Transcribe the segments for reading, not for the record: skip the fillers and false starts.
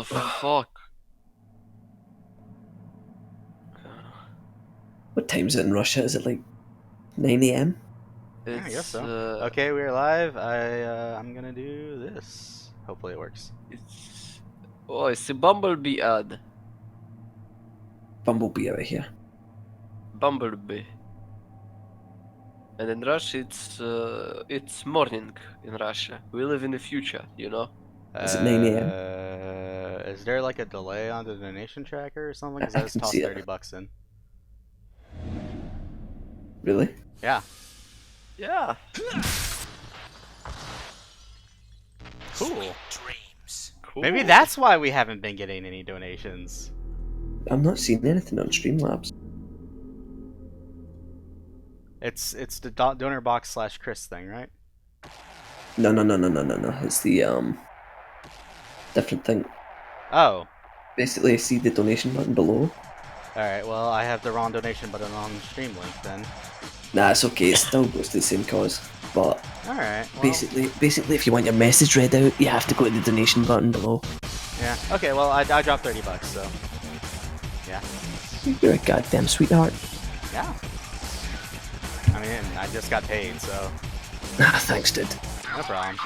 the fuck? What time is it in Russia? Is it like 9 a.m.? Yeah, I guess so. uh, Okay, we're live. I'm gonna do this. Hopefully it works. it's a Bumblebee ad. Bumblebee out here. Bumblebee. And in Russia, it's morning in Russia. We live in the future, you know. Is it 9 a.m.? Is there like a delay on the donation tracker or something? Because I I just can tossed see it. 30 bucks in. Really? Yeah. Yeah. Cool. Cool. Maybe that's why we haven't been getting any donations. I'm not seeing anything on Streamlabs. It's the donor box / Chris thing, right? No. It's the different thing. Oh. Basically, I see the donation button below. Alright, well, I have the wrong donation button on the stream link then. Nah, it's okay. It still goes to the same cause. But Alright, well, basically, if you want your message read out, you have to go to the donation button below. yeah. Okay, well, I dropped 30 bucks, so. Yeah. You're a goddamn sweetheart. Yeah. I mean, I just got paid, so. Ah, thanks, dude. No problem.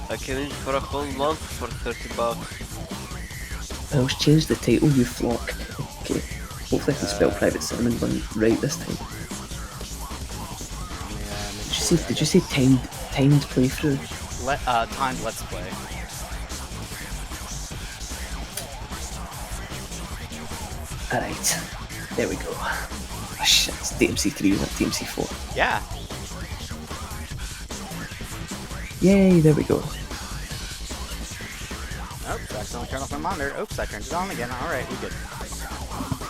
I can eat for a whole month for 30 bucks. I always change the title, you flock. Okay. Hopefully I can spell PvtCbn right this time. Did you say timed playthrough? Timed Let's Play. Alright. There we go. Oh shit, it's DMC3, not DMC4. Yeah. Yay, there we go. Oops, I accidentally turned off my monitor. Oops, I turned it on again. Alright, we good.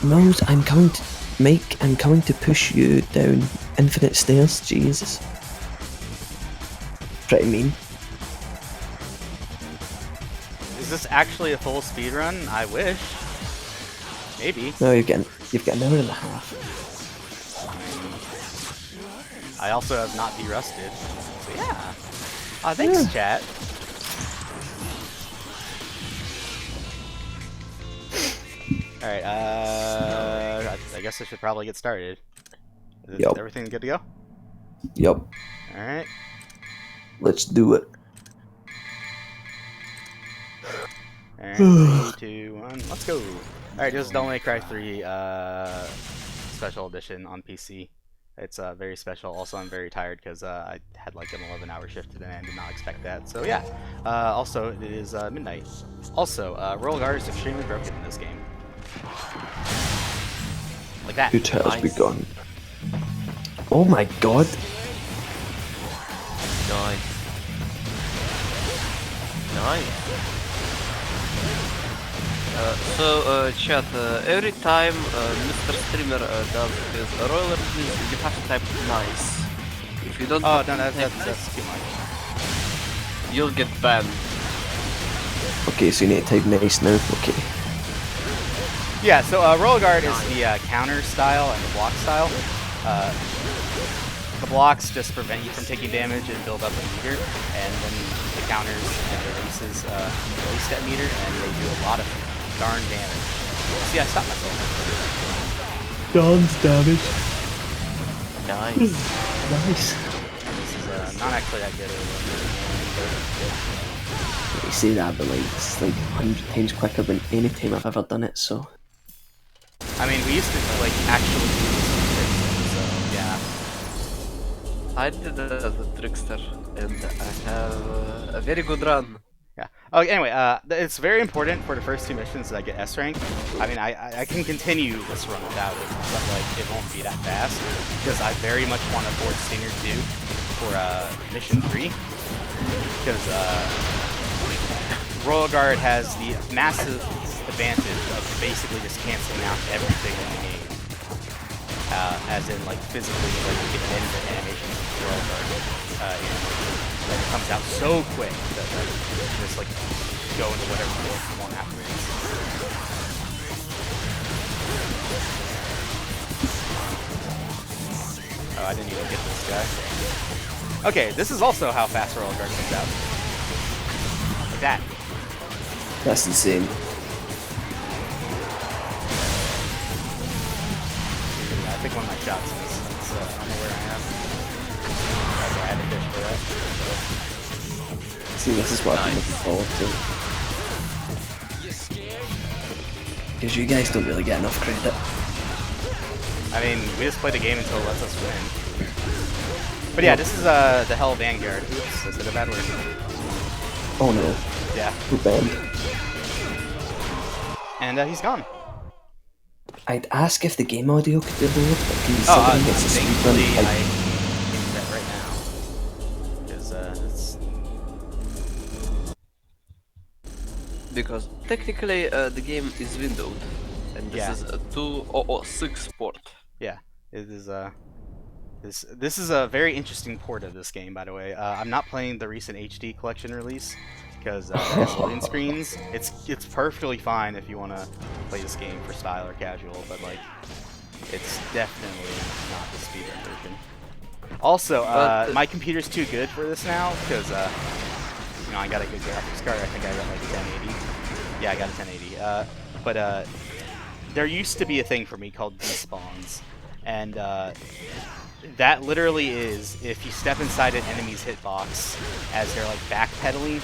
Millz, Mike, I'm coming to push you down infinite stairs. Jesus. Pretty mean. Is this actually a full speed run? I wish. Maybe. No, you've got an hour and a half. I also have not derusted. So yeah. Thanks, chat. Alright, I guess I should probably get started. Is Yep. everything good to go? Yup. Alright. Let's do it. Alright, 3, 2, 1, let's go. Alright, this is Devil May Cry 3 Special Edition on PC. It's very special. Also, I'm very tired because I had like an 11-hour shift today and did not expect that. So yeah. Also, it is midnight. Also, Royal Guard is extremely broken in this game. Like that. It has begun. Oh my god. Nice. Chat, every time Mr. Streamer does his roller, you have to type nice. If you don't Oh, no, that's too much. you'll get banned. Okay, so you need to type nice now. Okay. Yeah, so Royal Guard is the counter style and the block style. The blocks just prevent you from taking damage and build up a meter, and then the counters and the releases release that meter, and they do a lot of darn damage. See, I stopped myself. Dawn's damage. Nice. Nice. This is not actually that good of You say that, but like, it's like 100 times quicker than any time I've ever done it, so. I mean, we used to like actually do this, so yeah. I did it as a trickster, and I have a very good run. Yeah. Okay, anyway, it's very important for the first 2 missions that I get S rank. I mean, I can continue this run without it, but like, it won't be that fast, because I very much want to board Stinger 2 for mission 3, because Royal Guard has the massive advantage of basically just canceling out everything in the game. As in, like, physically, like, you can end the animations of Royal Guard. And it comes out so quick that you can just, like, go into whatever you want afterwards. Oh, I didn't even get this guy. Okay, this is also how fast Royal Guard comes out. Like that. That's insane. I think one of my shots is. That's, I don't know where I am. I had to fish for that. See, this is what I've been looking forward to. Because you guys don't really get enough credit. I mean, we just play the game until it lets us win. But yeah, this is the Hell Vanguard. Oops, is it a bad word? Oh no. Yeah. We're banned. And he's gone. I'd ask if the game audio could be lowered, but can you Oh, somebody gets a thankfully speedrun? I can do that right now. Because it's... Because technically the game is windowed, and this Yeah. is a 2006 port. Yeah, it is this is a very interesting port of this game, by the way. I'm not playing the recent HD collection release because it has loading screens. It's perfectly fine if you want to play this game for style or casual, but like it's definitely not the speedrun version. Also, my computer's too good for this now because you know, I got a good graphics card. I think I got like 1080. Yeah, I got a 1080. But there used to be a thing for me called despawns, and that literally is if you step inside an enemy's hitbox as they're like backpedaling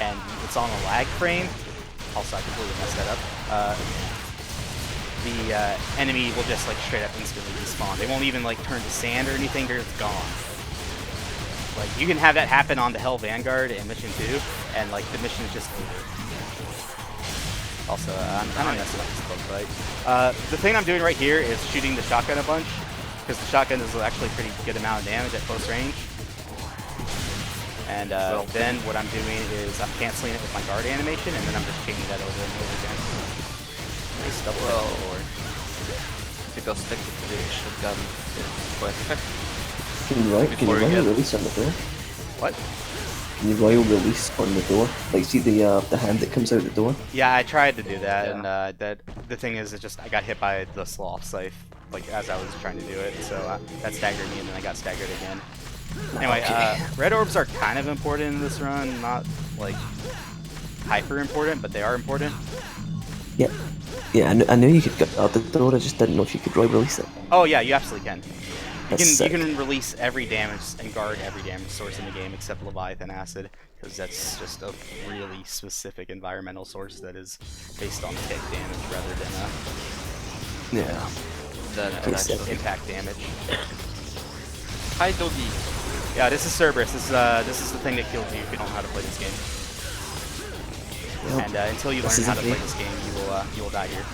and it's on a lag frame. Also, I completely messed that up. The enemy will just like straight up instantly despawn. They won't even like turn to sand or anything. They're just gone. Like you can have that happen on the Hell Vanguard in Mission 2, and like the mission is just over. Also, I'm kind of messing up this bug fight. The thing I'm doing right here is shooting the shotgun a bunch, because the shotgun is actually a pretty good amount of damage at close range. And then what I'm doing is I'm canceling it with my guard animation, and then I'm just chaining that over and over again. Nice double forward. Because technically shotgun is quite effective. Can you royal release on the door? What? Can you royal release on the door? Like, see the hand that comes out the door? Yeah, I tried to do that, Yeah. and the thing is, it just I got hit by the sloth scythe, like as I was trying to do it, so that staggered me, and then I got staggered again. Anyway, red orbs are kind of important in this run, not like hyper important, but they are important. Yeah. Yeah, I knew you could get out the door, I just didn't know if you could royal release it. Oh yeah, you absolutely can. That's You can release every damage and guard every damage source in the game except Leviathan Acid, because that's just a really specific environmental source that is based on tick damage rather than Yeah. Then Okay, so- actually. impact damage. Hi doggy. Yeah, this is Cerberus. This is the thing that kills you if you don't know how to play this game. Well, And until you this learn is how to okay. play this game, you will die here.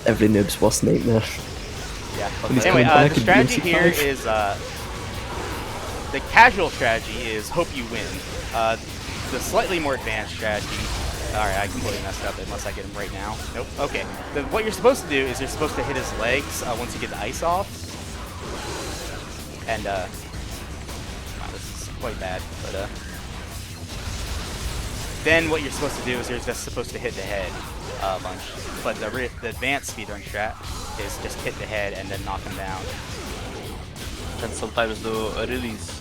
Every noob's worst nightmare. Yeah. he's Anyway, coming back the in strategy DMC5. here is the casual strategy is hope you win. The slightly more advanced strategy. Alright, I completely messed up unless I get him right now. Nope. Okay. What you're supposed to do is you're supposed to hit his legs once you get the ice off. And wow, this is quite bad, but then what you're supposed to do is you're just supposed to hit the head a bunch. But the advanced speedrun strat is just hit the head and then knock him down. And sometimes do a release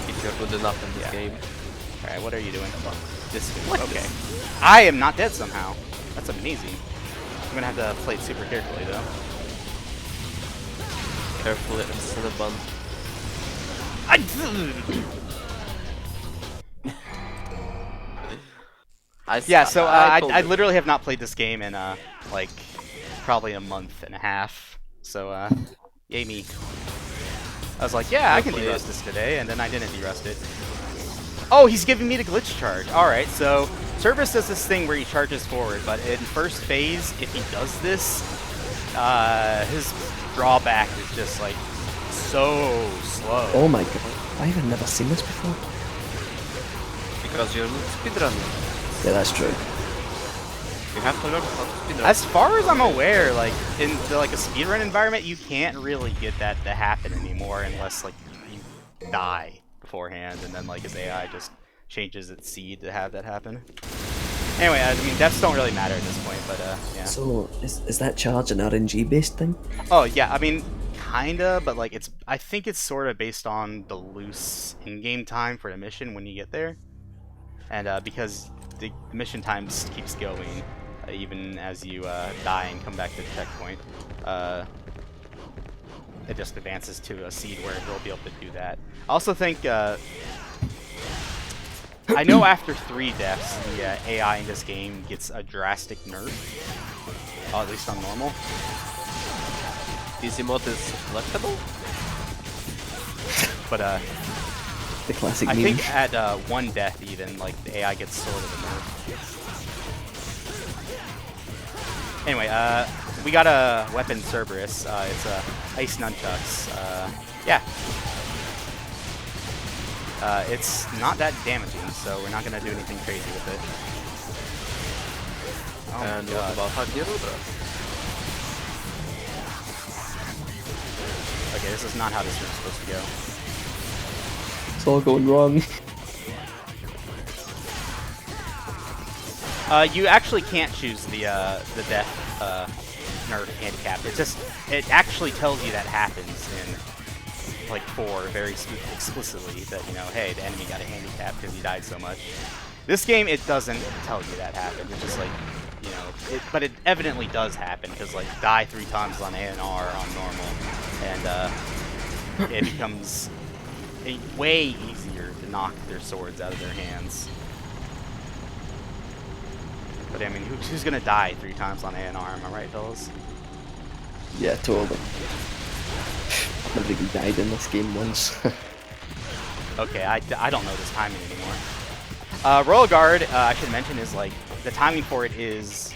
if you're good enough in this game. Alright, what are you doing? This okay. I am not dead somehow. That's amazing. I'm gonna have to play it super carefully though. Carefully and Cinnabon. Yeah, so I told you. literally have not played this game in like probably a month and a half. So yay me. I was like, yeah, I can Hopefully derust this today, and then I didn't derust it. Oh, he's giving me the glitch charge. Alright, so Cerberus does this thing where he charges forward, but in first phase, if he does this, his drawback is just like so slow. Oh my god, I've never seen this before. Because you're not speedrunning. Yeah, that's true. You have to learn how to speedrun. As far as I'm aware, like in like a speedrun environment, you can't really get that to happen anymore unless like you die beforehand, and then like his AI just changes its seed to have that happen. Anyway, I mean deaths don't really matter at this point, but yeah. So, is that charge an RNG based thing? Oh yeah, I mean kinda, but like I think it's sort of based on the loose in-game time for the mission when you get there. And because the mission time keeps going, even as you die and come back to the checkpoint, it just advances to a seed where it will be able to do that. I also think, I know after 3 deaths, the AI in this game gets a drastic nerf, at least on normal. Easy mode is selectable? But The classic I meme. think at 1 death even, like, the AI gets sort of a nerf. Anyway, we got a weapon Cerberus. It's ice nunchucks. Yeah. It's not that damaging, so we're not gonna do anything crazy with it. Oh And my what god. about Hagirudra? Okay, this is not how this room's supposed to go. It's all going wrong. You actually can't choose the death nerf handicap. It actually tells you that happens in like 4 very explicitly that, you know, hey, the enemy got a handicap because he died so much. This game, it doesn't tell you that happened. It's just like, you know, but it evidently does happen because, like, die 3 times on A&R on normal, and it becomes way easier to knock their swords out of their hands. But I mean, who's gonna die 3 times on A&R? Am I right, fellas? Yeah, totally. I've never even died in this game once. Okay, I don't know this timing anymore. Royal Guard, I should mention, is like, the timing for it is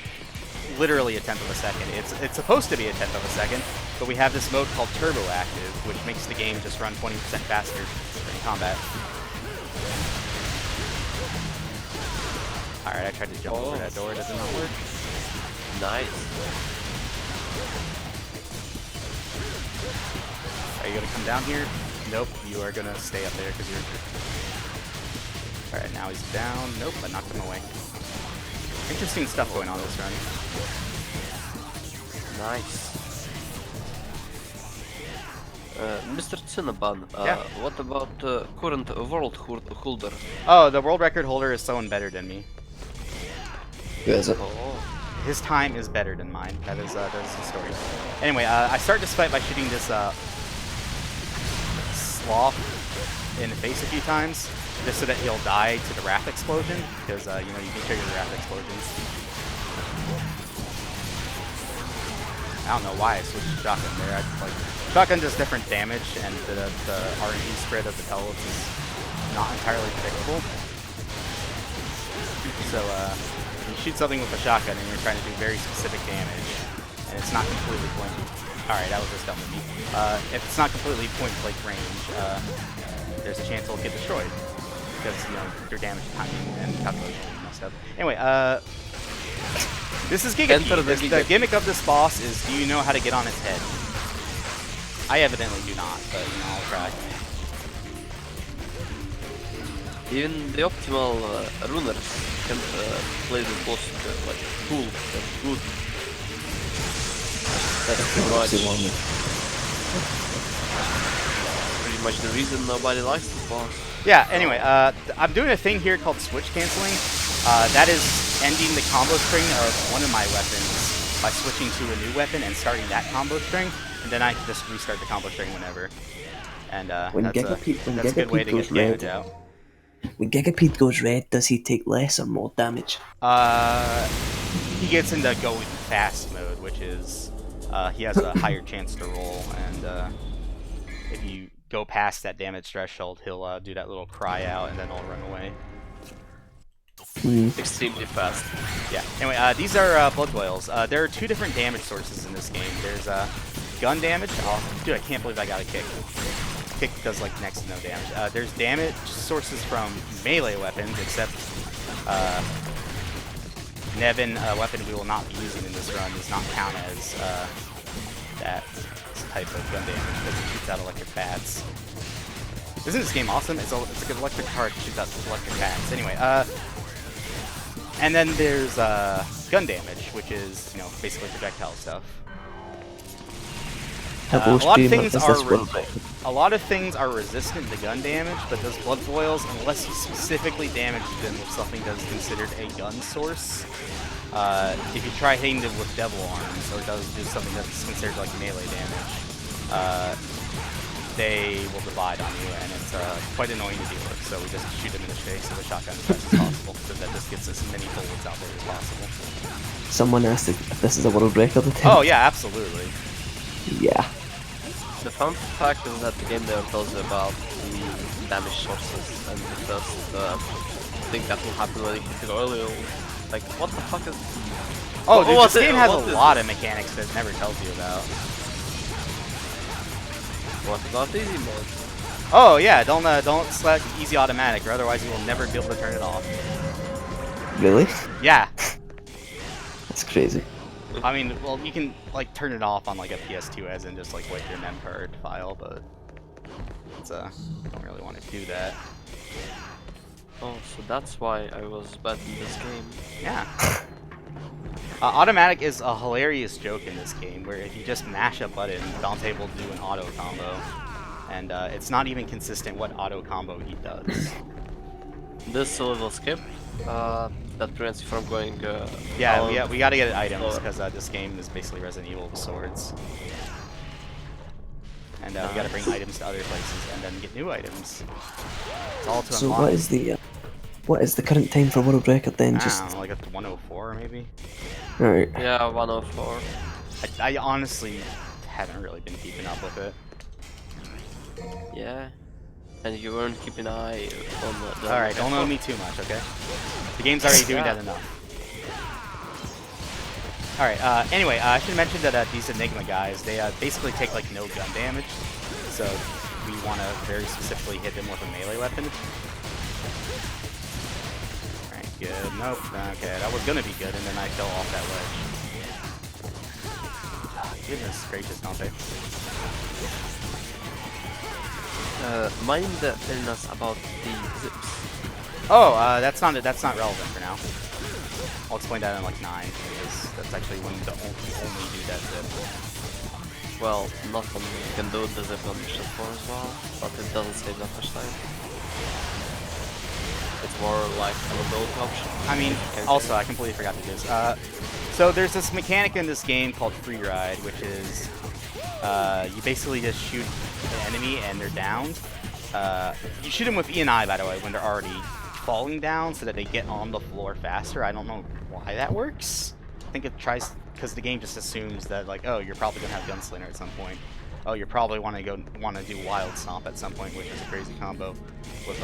literally a 1/10 of a second. It's supposed to be a 1/10 of a second, but we have this mode called Turbo Active, which makes the game just run 20% faster during combat. Alright, I tried to jump over that door, that did not work. Nice. Are you gonna come down here? Nope, you are gonna stay up there because you're... Alright, now he's down. Nope, I knocked him away. Interesting stuff going on this run. Nice. Mr. Cinnabon, Yeah. what about current world holder? Oh, the world record holder is someone better than me. Who is it? Oh, His time is better than mine. That is the story. Anyway, I start this fight by shooting this sloth in the face a few times, just so that he'll die to the wrath explosion, because you know, you can trigger the wrath explosions. I don't know why I switched shotgun there. Shotgun does different damage, and the RNG spread of the pellets is not entirely predictable. So you shoot something with a shotgun and you're trying to do very specific damage, and it's not completely point. Alright, that was just dumb of me. If it's not completely point-blank range, there's a chance it'll get destroyed, because, you know, your damage timing and calculation is messed up. Anyway, this is Giga Enter the Key. The gimmick of this boss is, do you know how to get on its head? I evidently do not, but, you know, I'll try. even the optimal runners can play the boss like cool and good. That's pretty much the reason nobody likes this boss. Yeah, anyway, I'm doing a thing here called switch canceling. That is ending the combo string of one of my weapons by switching to a new weapon and starting that combo string, and then I can just restart the combo string whenever. And that's a good way to get damage out. When Gigapede goes red, does he take less or more damage? He gets into going fast mode, which is he has a higher chance to roll, and if you go past that damage threshold, he'll do that little cry out, and then he'll run away. Extremely fast. Yeah. Anyway, these are blood boils. There are 2 different damage sources in this game. There's gun damage. Oh, dude, I can't believe I got a kick. Kick does like next to no damage. There's damage sources from melee weapons, except Nevin, a weapon we will not be using in this run, does not count as that type of gun damage because it shoots out electric bats. Isn't this game awesome? It's like an electric card that shoots out electric bats. Anyway, and then there's gun damage, which is, you know, basically projectile stuff. A lot of streamer, things is are this world record? a lot of things are resistant to gun damage, but those blood boils, unless you specifically damage them with something that is considered a gun source, if you try hitting them with devil arms or do something that's considered like melee damage, they will divide on you, and it's quite annoying to deal with. So we just shoot them in the face with a shotgun as fast as possible, so that just gets as many bullets out there as possible. Someone asked if this is a world record attempt. Oh yeah, absolutely. Yeah. The fun fact is that the game never tells you about the damage sources, and the first thing that will happen when you hit it early, like, what the fuck is... Oh, dude, What's this game has what a is lot this? of mechanics that it never tells you about. What about easy mode? Oh yeah, don't select easy automatic, or otherwise you will never be able to turn it off. Really? Yeah. That's crazy. I mean, well, you can like turn it off on like a PS2 as in just like wipe your mem card file, but it's don't really want to do that. Oh, so that's why I was bad in this game. Yeah. Automatic is a hilarious joke in this game, where if you just mash a button, Dante will do an auto combo, and it's not even consistent what auto combo he does. This little skip, that prevents you from going, Yeah, we gotta get items, because this game is basically Resident Evil with swords. And we gotta bring items to other places, and then get new items. It's all to So unlock. what is the current time for world record then? I Just don't know, like at 104 maybe? right. Yeah, 104. I honestly haven't really been keeping up with it. Yeah. And you weren't keeping an eye on the Alright, don't owe me too much, okay? The game's already doing that enough. Alright, anyway, I should mention that these Enigma guys, they basically take like no gun damage, so we want to very specifically hit them with a melee weapon. Alright, good. Nope. Okay, that was gonna be good, and then I fell off that ledge. Goodness gracious, Dante. Mind telling us about the zips. Oh, that's not relevant for now. I'll explain that in like 9, because that's actually when the only do that zip. Well, not on you can do the zip on mission 4 as well, but it doesn't save that much time. It's more like an ability option. I mean, also, I completely forgot to do this. So there's this mechanic in this game called free ride, which is you basically just shoot an enemy and they're downed. You shoot them with E and I, by the way, when they're already falling down, so that they get on the floor faster. I don't know why that works. I think it tries because the game just assumes that like, oh, you're probably gonna have Gunslinger at some point. Oh, you probably want to do Wild Stomp at some point, which is a crazy combo with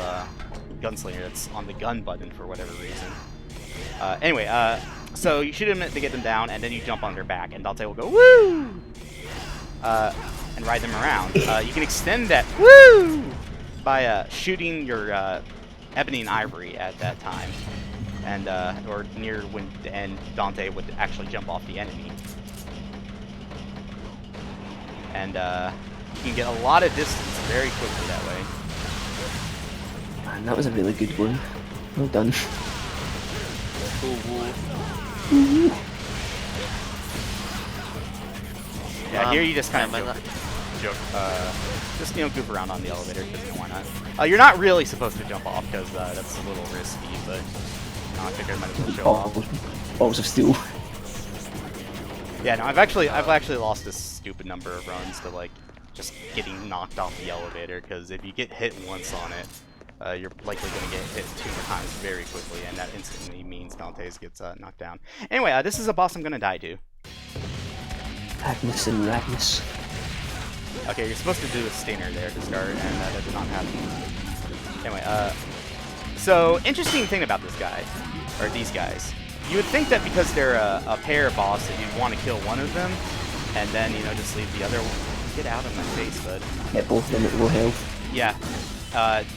Gunslinger that's on the gun button for whatever reason. Anyway, so you shoot them to get them down, and then you jump on their back, and Dante will go woo, and ride them around. You can extend that woo by shooting your Ebony and Ivory at that time, and or near when and Dante would actually jump off the enemy. And you can get a lot of distance very quickly that way. Man, that was a really good one. Well done. Yeah, here you just kind of joke, just goof around on the elevator because why not? You're not really supposed to jump off because that's a little risky, but I figured I might as well show off. Balls of steel. Yeah, no, I've actually lost a stupid number of runs to like just getting knocked off the elevator, because if you get hit once on it, you're likely going to get hit 2 more times very quickly, and that instantly means Dante's gets knocked down. Anyway, this is a boss I'm going to die to. Agnes and Ragnus. Okay, you're supposed to do a stinger there to start, and that did not happen. Anyway, so interesting thing about this guy, or these guys. You would think that because they're a pair boss that you'd want to kill one of them, and then, just leave the other one. Get out of my face, bud. Hit both of them at low health. Yeah.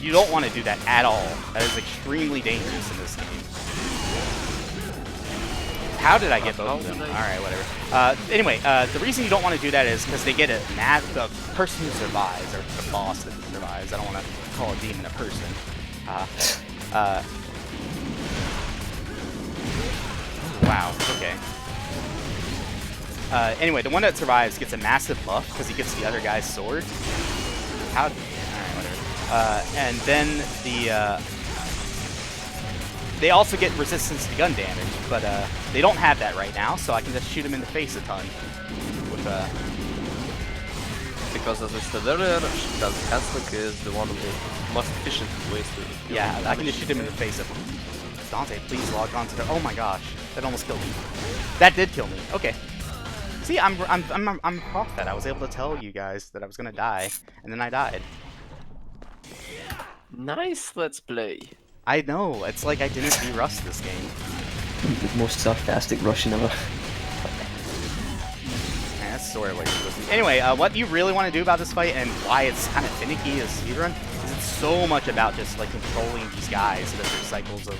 You don't want to do that at all. That is extremely dangerous in this game. How did I get both of them? Alright, whatever. Anyway, the reason you don't want to do that is because they get the person who survives, or the boss that survives. I don't want to call a demon a person. Wow, okay. Anyway, the one that survives gets a massive buff because he gets the other guy's sword. How? Alright, whatever. And then they also get resistance to gun damage, but they don't have that right now, so I can just shoot him in the face a ton. With Because as I said earlier, canceling is the one of the most efficient ways to... yeah, I can just shoot him in the face. Dante, please log on to the... Oh my gosh, that almost killed me. That did kill me. Okay. See, I'm off that. I was able to tell you guys that I was gonna die, and then I died. Nice, let's play. I know. It's like I didn't be Rust this game. The most sarcastic Russian ever. Man, that's sort of what you're supposed to do. Anyway, what you really want to do about this fight and why it's kind of finicky as speedrun is it's so much about just like controlling these guys so that their cycles of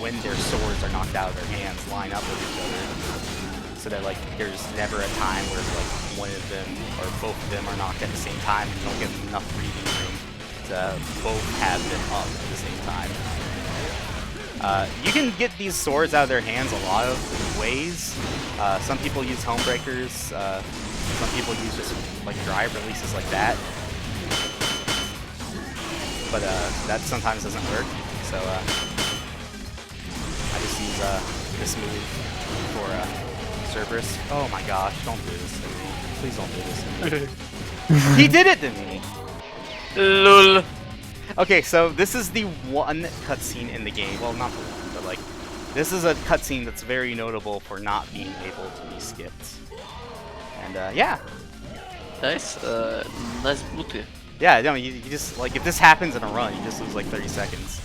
when their swords are knocked out of their hands line up with each other. So that like there's never a time where like one of them or both of them are knocked at the same time and you don't get enough breathing room to both have them up at the same time. You can get these swords out of their hands a lot of ways. Some people use homebreakers. Some people use just like drive releases like that. But that sometimes doesn't work. So I just use this move for Cerberus. Oh my gosh! Don't do this to me. Please don't do this to me. He did it to me. LOL. Okay, so this is the one cutscene in the game. Well, not the one, but like, this is a cutscene that's very notable for not being able to be skipped. And yeah. Nice, nice booty. Yeah, no, you just, like, if this happens in a run, you just lose like 30 seconds.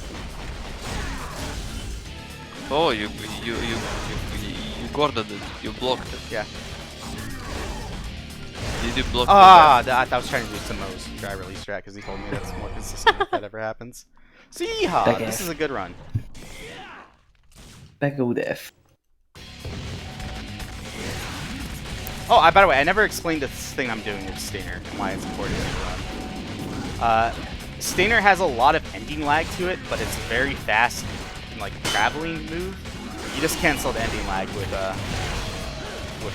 Oh, you guarded it, you blocked it. Yeah. Did you block I was trying to do Samo's dry release strat because he told me that's more consistent if that ever happens. So yeehaw, Big this F. is a good run. Big old F. Oh, by the way, I never explained this thing I'm doing with Stainer and why it's important to run. Stainer has a lot of ending lag to it, but it's a very fast, like, traveling move. You just cancel the ending lag with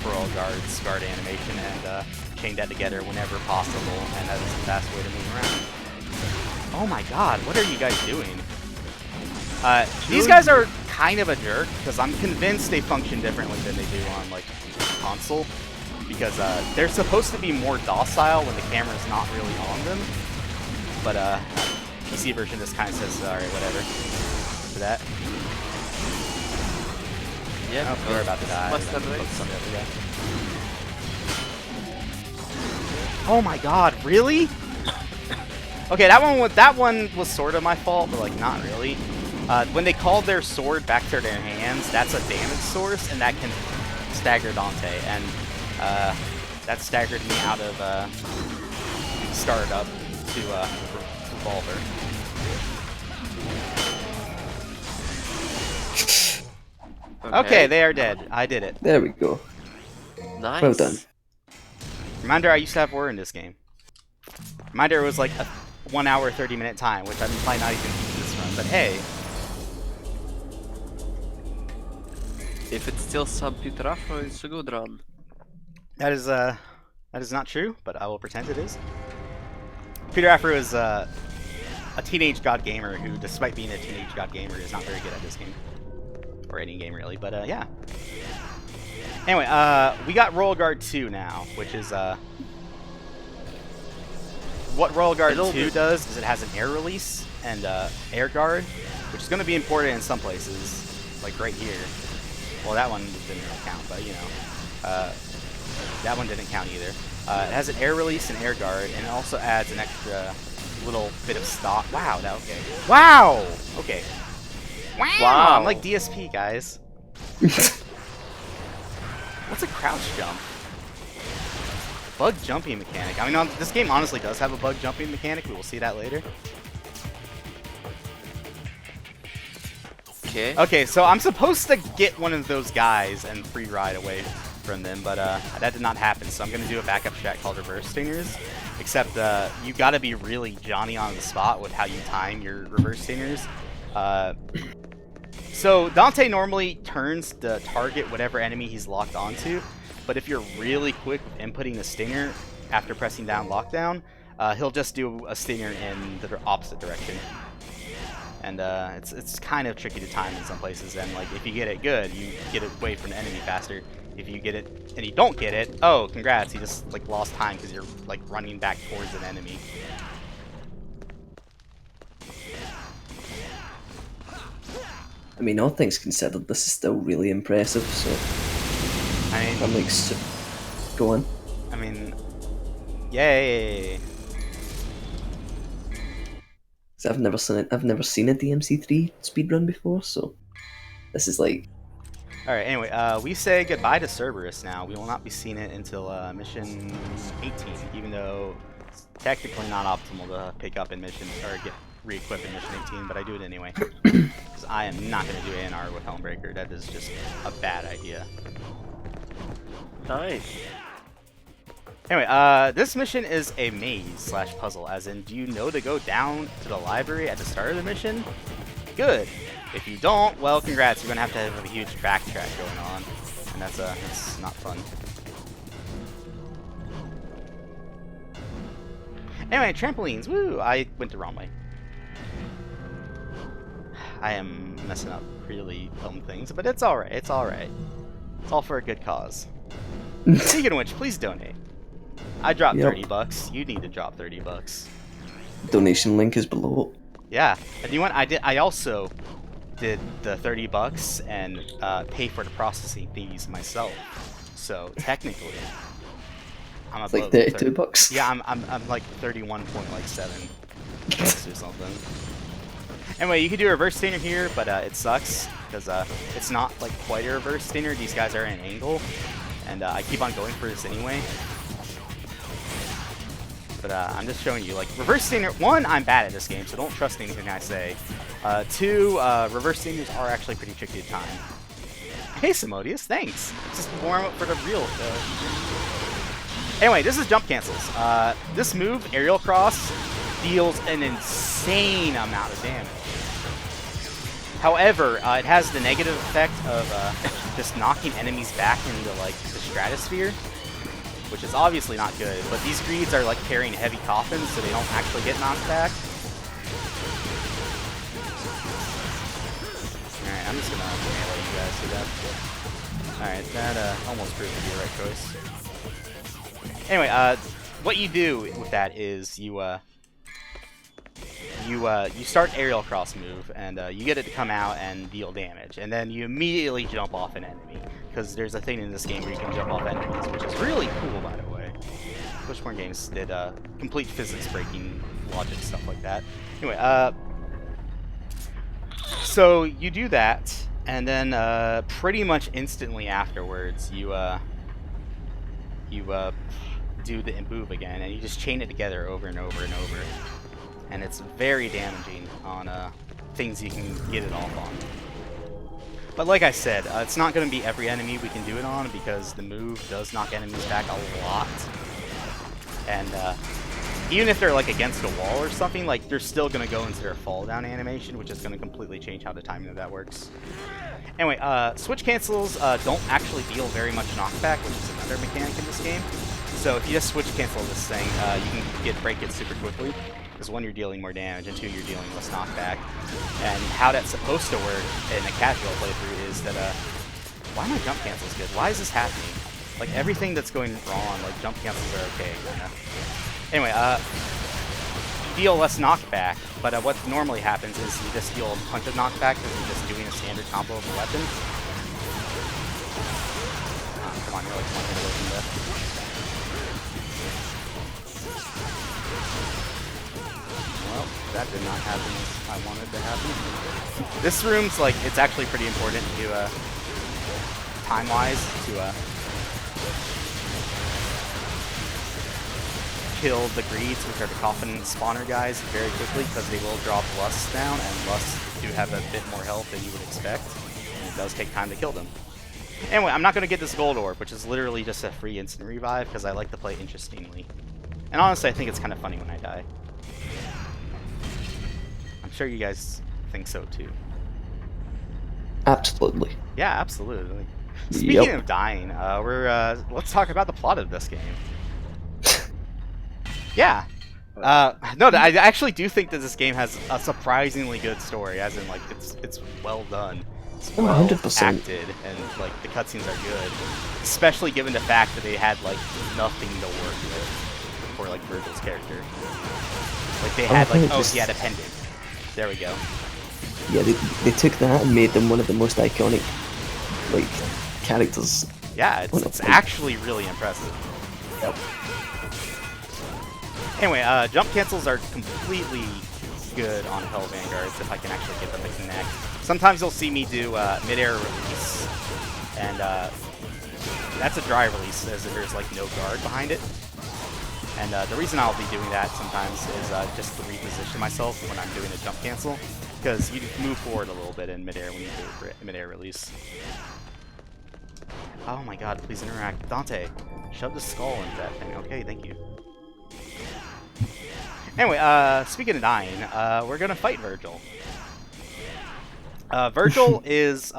roll guards, guard animation, and chain that together whenever possible, and that is the fast way to move around. Oh my god, what are you guys doing? These guys are kind of a jerk, because I'm convinced they function differently than they do on, like, console. Because they're supposed to be more docile when the camera's not really on them. But PC version just kind of says, alright, whatever. For that. Yeah, oh, we're about to die. Oh my god, really? Okay, that one was sort of my fault, but like not really. When they called their sword back to their hands, that's a damage source, and that can stagger Dante, and that staggered me out of startup to revolver. Okay, they are dead. I did it. There we go. Nice. Well done. Reminder, I used to have war in this game. Reminder, it was like a 1 hour 30-minute time, which I'm probably not even in this run, but hey. If it's still sub Peter Afro, it's a good run. That is not true, but I will pretend it is. Peter Afro is a teenage god gamer who, despite being a teenage god gamer, is not very good at this game. Or any game really, but yeah. Anyway, we got Royal Guard 2 now, which is what Royal Guard 2 does is it has an air release and air guard, which is going to be important in some places, like right here. Well, that one didn't really count, but you know, that one didn't count either. It has an air release and air guard, and it also adds an extra little bit of stock. Wow, that okay. Wow. Okay. Wow. I'm like DSP, guys. What's a crouch jump? Bug jumping mechanic. I mean, this game honestly does have a bug jumping mechanic. We will see that later. Okay. Okay, so I'm supposed to get one of those guys and free ride away from them, but that did not happen. So I'm gonna do a backup strat called reverse stingers. Except you gotta be really Johnny on the spot with how you time your reverse stingers. So Dante normally turns to target whatever enemy he's locked onto, but if you're really quick with inputting a stinger after pressing down lockdown, he'll just do a stinger in the opposite direction. And it's kind of tricky to time in some places, and like if you get it good, you get it away from the enemy faster. If you get it and you don't get it, oh, congrats, you just like lost time because you're like running back towards an enemy. I mean, all things considered, this is still really impressive, so I'm like, go on. I mean, yay! So I've never seen a DMC3 speedrun before, so this is like. Alright, anyway, we say goodbye to Cerberus now. We will not be seeing it until mission 18, even though it's technically not optimal to pick up in mission, or get re-equipped in mission 18, but I do it anyway. Because I am not going to do ANR with Helmbreaker. That is just a bad idea. Nice. Anyway, this mission is a maze/puzzle, as in, do you know to go down to the library at the start of the mission? Good. If you don't, well, congrats, you're going to have a huge backtrack going on, and that's not fun. Anyway, trampolines, woo! I went the wrong way. I am messing up really dumb things, but it's alright, it's alright. It's all for a good cause. Speaking of which, please donate. I dropped 30 bucks. You need to drop 30 bucks. Donation link is below. Yeah, and you know what? I also did the 30 bucks and pay for the processing fees myself. So technically, I'm it's like 32 bucks. Yeah, I'm like 31.7 bucks or something. Anyway, you can do a reverse stinger here, but it sucks because it's not like quite a reverse stinger. These guys are at an angle, and I keep on going for this anyway. But I'm just showing you, like, reverse stinger. One, I'm bad at this game, so don't trust anything I say. Two, reverse stingers are actually pretty tricky to time. Hey, Simodius, thanks. Just warm up for the real. Anyway, this is jump cancels. This move, aerial cross, deals an insane amount of damage. However, it has the negative effect of just knocking enemies back into like the stratosphere, which is obviously not good. But these greeds are like carrying heavy coffins, so they don't actually get knocked back. Alright, I'm just gonna melee you guys to death. Alright, that almost proved to be the right choice. Anyway, what you do with that is you start aerial cross move, and you get it to come out and deal damage, and then you immediately jump off an enemy, because there's a thing in this game where you can jump off enemies, which is really cool, by the way. Pushborn games did complete physics breaking logic, stuff like that. Anyway, so you do that, and then pretty much instantly afterwards you do the move again, and you just chain it together over and over and over. And it's very damaging on things you can get it off on. But like I said, it's not going to be every enemy we can do it on, because the move does knock enemies back a lot. And even if they're like against a wall or something, like they're still going to go into their fall down animation, which is going to completely change how the timing of that works. Anyway, switch cancels don't actually deal very much knockback, which is another mechanic in this game. So if you just switch cancel this thing, you can break it super quickly. Because one, you're dealing more damage, and two, you're dealing less knockback. And how that's supposed to work in a casual playthrough is that, why are my jump cancels good? Why is this happening? Like, everything that's going wrong, like, jump cancels are okay, kinda. Anyway, you deal less knockback, but what normally happens is you just deal a bunch of knockback because you're just doing a standard combo of a weapon. Come on, you're like one hit away from death. Well, that did not happen as I wanted to happen. This room's like, it's actually pretty important to, time-wise, to, kill the greeds, which are the coffin spawner guys, very quickly, because they will drop lusts down, and lusts do have a bit more health than you would expect, and it does take time to kill them. Anyway, I'm not going to get this gold orb, which is literally just a free instant revive, because I like to play interestingly. And honestly, I think it's kind of funny when I die. I'm sure you guys think so too. Absolutely. Yeah, absolutely. Speaking of dying, let's talk about the plot of this game. Yeah. No, I actually do think that this game has a surprisingly good story, as in, like, it's well done. It's well 100%. acted, and, like, the cutscenes are good. Especially given the fact that they had, like, nothing to work with for, like, Virgil's character. Like, they had, like, he had a pendant. There we go. Yeah, they took that and made them one of the most iconic, like, characters. Yeah, it's actually really impressive. Yep. Anyway, jump cancels are completely good on Hell Vanguards if I can actually get them to connect. Sometimes you'll see me do mid-air release, and that's a dry release as there's like no guard behind it. And the reason I'll be doing that sometimes is just to reposition myself when I'm doing a jump cancel, because you move forward a little bit in mid-air when you do a mid-air release. Oh my god, please interact. Dante, shove the skull into that thing. Okay, thank you. Anyway, speaking of dying, we're gonna fight Virgil. Virgil is,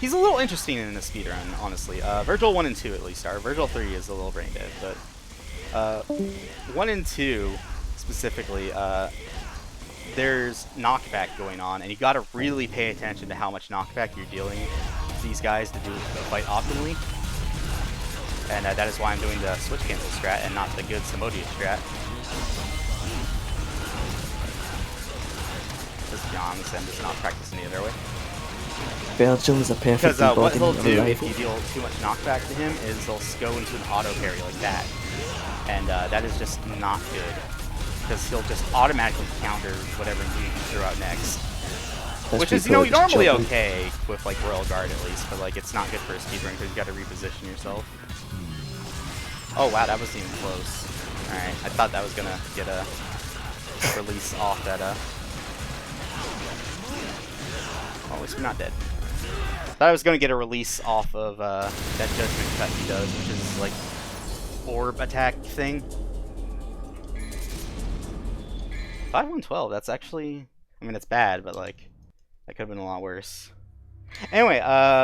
he's a little interesting in the speedrun, honestly. Virgil 1 and 2 at least are. Virgil 3 is a little brain dead, but 1 and 2 specifically, there's knockback going on, and you gotta really pay attention to how much knockback you're dealing with these guys to do the fight optimally. And that is why I'm doing the switch cancel strat and not the good Samodia strat. Just be honest, I'm just not practicing the other way. Virgil is a perfect Because what he'll embodiment of a do if rival. you deal too much knockback to him is he'll go into an auto parry like that. And that is just not good. Because he'll just automatically counter whatever you throw out next. Which is, you know, normally okay with like Royal Guard at least, but like it's not good for a speedrun because you got to reposition yourself. Oh wow, that wasn't even close. Alright, I thought that was gonna get a release off that well, at least we're not dead. Thought I was gonna get a release off of that judgment cut he does, which is like orb attack thing. 5-1-12, that's actually, I mean, it's bad, but like that could have been a lot worse. Anyway,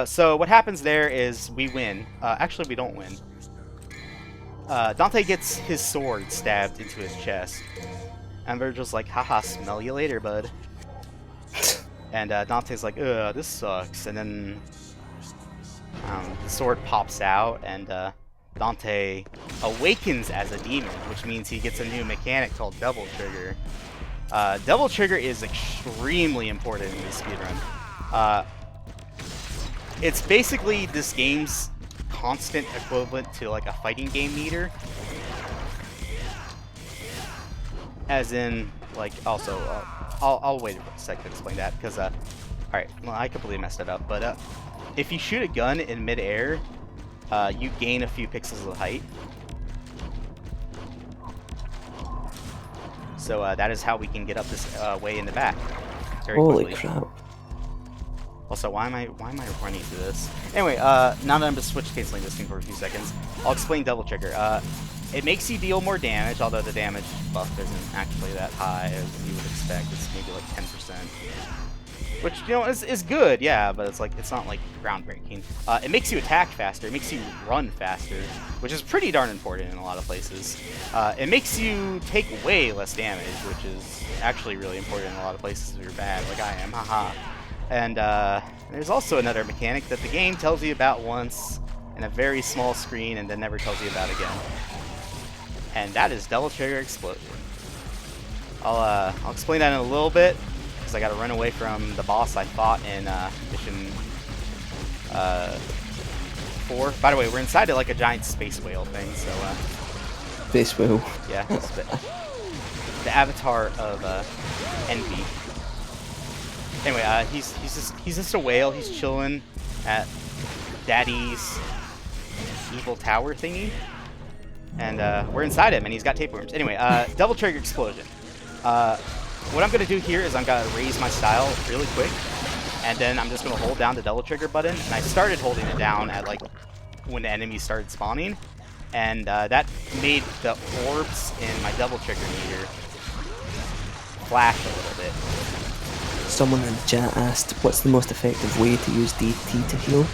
so what happens there is we win. Actually, we don't win. Dante gets his sword stabbed into his chest. And Virgil's like, haha, smell you later, bud. And Dante's like, ugh, this sucks. And then the sword pops out, and Dante awakens as a demon, which means he gets a new mechanic called Double Trigger. Double Trigger is extremely important in this speedrun. It's basically this game's constant equivalent to like a fighting game meter. As in, like, also, I'll wait a second to explain that, because, alright, well, I completely messed it up, but, if you shoot a gun in mid-air, you gain a few pixels of height. So, that is how we can get up this, way in the back. Very Holy quickly. crap. Also, why am I running through this? Anyway, now that I'm just switch canceling this thing for a few seconds, I'll explain Double Trigger. It makes you deal more damage, although the damage buff isn't actually that high as you would expect. It's maybe like 10%. Which, you know, is good, yeah, but it's like, it's not like groundbreaking. It makes you attack faster, it makes you run faster, which is pretty darn important in a lot of places. It makes you take way less damage, which is actually really important in a lot of places if you're bad, like I am, haha. And there's also another mechanic that the game tells you about once in a very small screen and then never tells you about again. And that is Double Trigger Explosion. I'll explain that in a little bit, because I gotta run away from the boss I fought in mission 4. By the way, we're inside of like a giant space whale thing, so Space whale. yeah, the avatar of Envy. Anyway, he's just a whale. He's chilling at Daddy's evil tower thingy, and we're inside him, and he's got tapeworms. Anyway, Double Trigger Explosion. What I'm gonna do here is I'm gonna raise my style really quick, and then I'm just gonna hold down the Double Trigger button. And I started holding it down at like when the enemies started spawning, and that made the orbs in my Double Trigger meter flash a little bit. Someone in the chat asked, what's the most effective way to use DT to heal?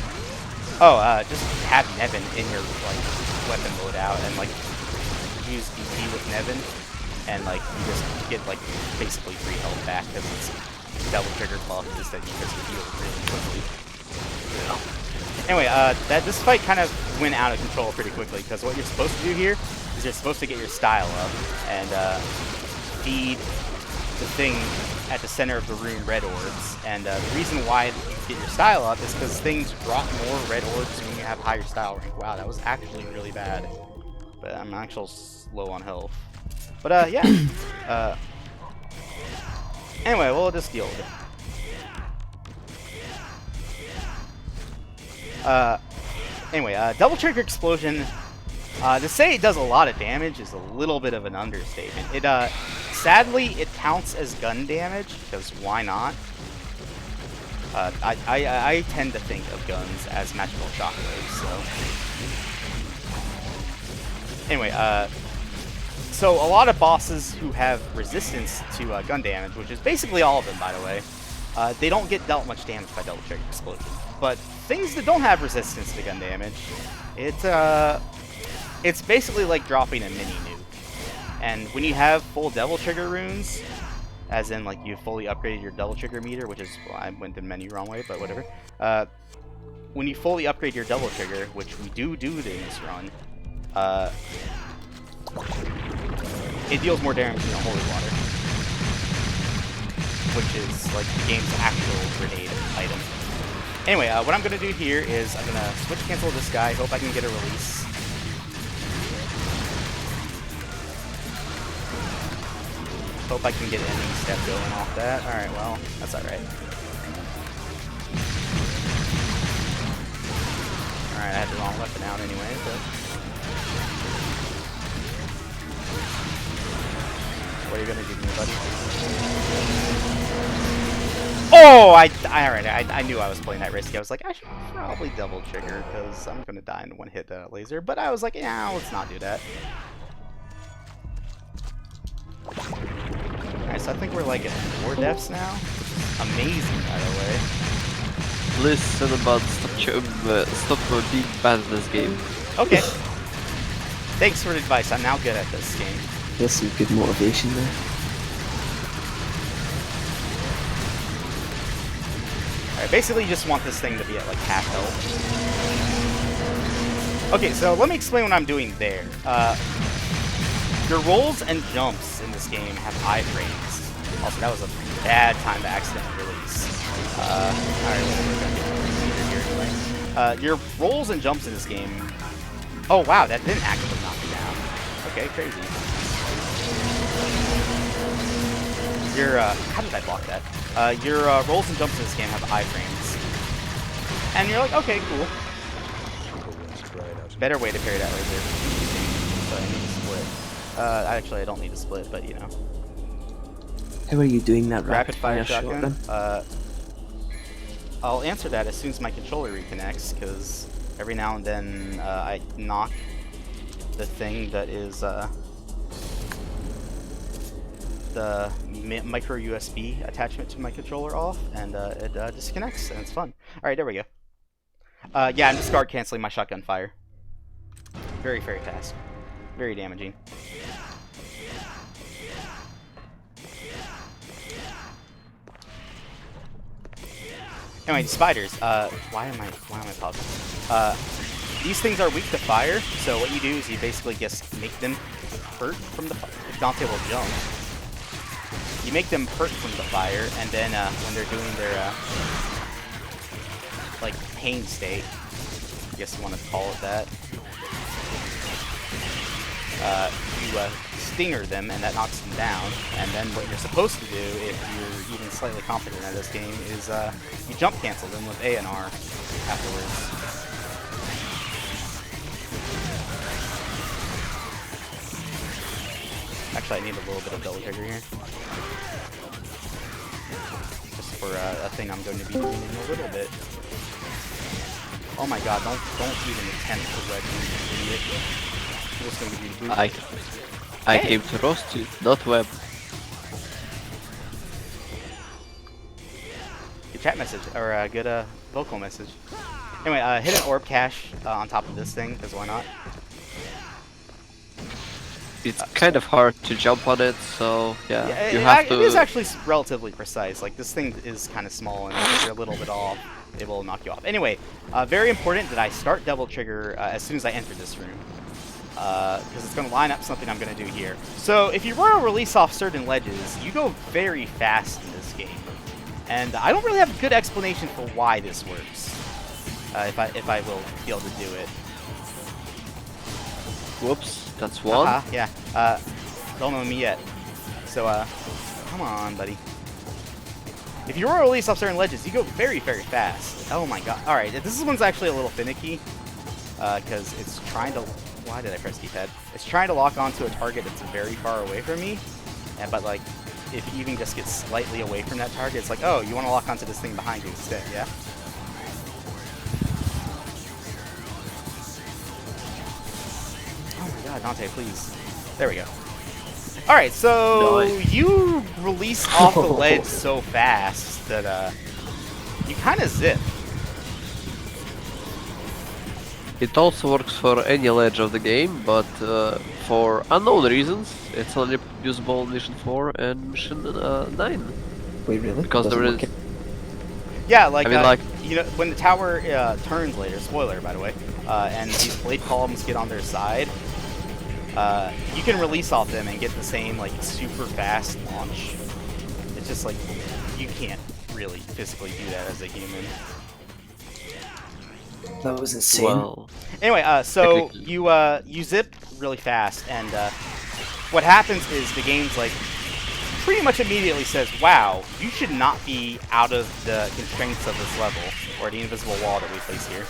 Oh, just have Nevin in your like weapon loadout and like use DP with Nevin, and like you just get like basically free health back because it's double trigger buff is that you just heal really quickly. Anyway, this fight kind of went out of control pretty quickly because what you're supposed to do here is you're supposed to get your style up and feed the thing at the center of the room red orbs, and the reason why you get your style up is because things drop more red orbs when you have higher style rank. Wow, that was actually really bad, but I'm actually low on health. But yeah, anyway, we'll just deal with it. Anyway, double trigger explosion. To say it does a lot of damage is a little bit of an understatement. It sadly it counts as gun damage because why not? I tend to think of guns as magical shockwaves. So anyway, so a lot of bosses who have resistance to gun damage, which is basically all of them, by the way, they don't get dealt much damage by double trigger explosion. But things that don't have resistance to gun damage, it's basically like dropping a mini nuke. And when you have full double trigger runes, as in like you fully upgraded your double trigger meter, which is, well, I went the menu wrong way, but whatever. When you fully upgrade your double trigger, which we do in this run, it deals more damage than a holy water, which is like the game's actual grenade item. Anyway, what I'm gonna do here is I'm gonna switch cancel this guy. Hope I can get a release. Hope I can get an enemy step going off that. Alright, well, that's alright. Alright, I had the wrong weapon out anyway, but... What are you gonna do to me, buddy? Oh! I knew I was playing that risky. I was like, I should probably double trigger, because I'm gonna die in one hit laser. But I was like, yeah, let's not do that. Alright, so I think we're like at 4 deaths now. Amazing, by the way. Listen about stop being bad at this game. Okay. Thanks for the advice. I'm now good at this game. There's some good motivation there. Alright, basically you just want this thing to be at like half health. Okay, so let me explain what I'm doing there. Your rolls and jumps in this game have iframes. Also, that was a bad time to accidentally release. Alright, we're gonna get here anyway. Your rolls and jumps in this game... Oh wow, that didn't actually knock me down. Okay, crazy. Your, how did I block that? Your rolls and jumps in this game have iframes. And you're like, okay, cool. Better way to parry that laser. So I need to split. Actually, I don't need to split, but you know. How are you doing that rapid fire shotgun? I'll answer that as soon as my controller reconnects, because every now and then I knock the thing that is the micro USB attachment to my controller off, and it disconnects, and it's fun. Alright, there we go. Yeah, I'm discard canceling my shotgun fire. Very fast. Very damaging. Anyway, spiders. Why am I pausing? These things are weak to fire, so what you do is you basically just make them hurt from the fire. If Dante will jump, you make them hurt from the fire, and then when they're doing their like pain state, I guess you want to call it that. You stinger them, and that knocks them down. And then what you're supposed to do, if you're even slightly competent at this game, is you jump cancel them with A and R afterwards. Actually, I need a little bit of double trigger here, just for a thing I'm going to be doing in a little bit. Oh my god! Don't even attempt to red me, idiot. I came to roast you, not web. Good chat message, or a good vocal message. Anyway, hit an orb cache on top of this thing, because why not? It's kind of hard to jump on it, so yeah, you it, have to. It is actually relatively precise. Like, this thing is kind of small, and if you're a little bit off, it will knock you off. Anyway, very important that I start double trigger as soon as I enter this room, because it's going to line up something I'm going to do here. So if you royal release off certain ledges, you go very fast in this game, and I don't really have a good explanation for why this works. If I will be able to do it. Whoops, that's one. Yeah. Don't know me yet. So, come on, buddy. If you royal release off certain ledges, you go very, very fast. Oh my god. Alright, this one's actually a little finicky. Because it's trying to... Why did I press D-pad? It's trying to lock onto a target that's very far away from me. But, like, if you even just get slightly away from that target, it's like, oh, you want to lock onto this thing behind you instead, yeah? Dante, please. There we go. Alright, so you release off the ledge so fast that you kind of zip. It also works for any ledge of the game, but for unknown reasons, it's only usable in Mission 4 and Mission 9. Wait, really? Because there is... Yeah, like, I mean, like, you know, when the tower turns later, spoiler, by the way, and these blade columns get on their side, you can release off them and get the same, like, super fast launch. It's just, like, you can't really physically do that as a human. That was insane. Well, anyway, so you zip really fast, and what happens is the game's, like, pretty much immediately says, wow, you should not be out of the constraints of this level, or the invisible wall that we place here.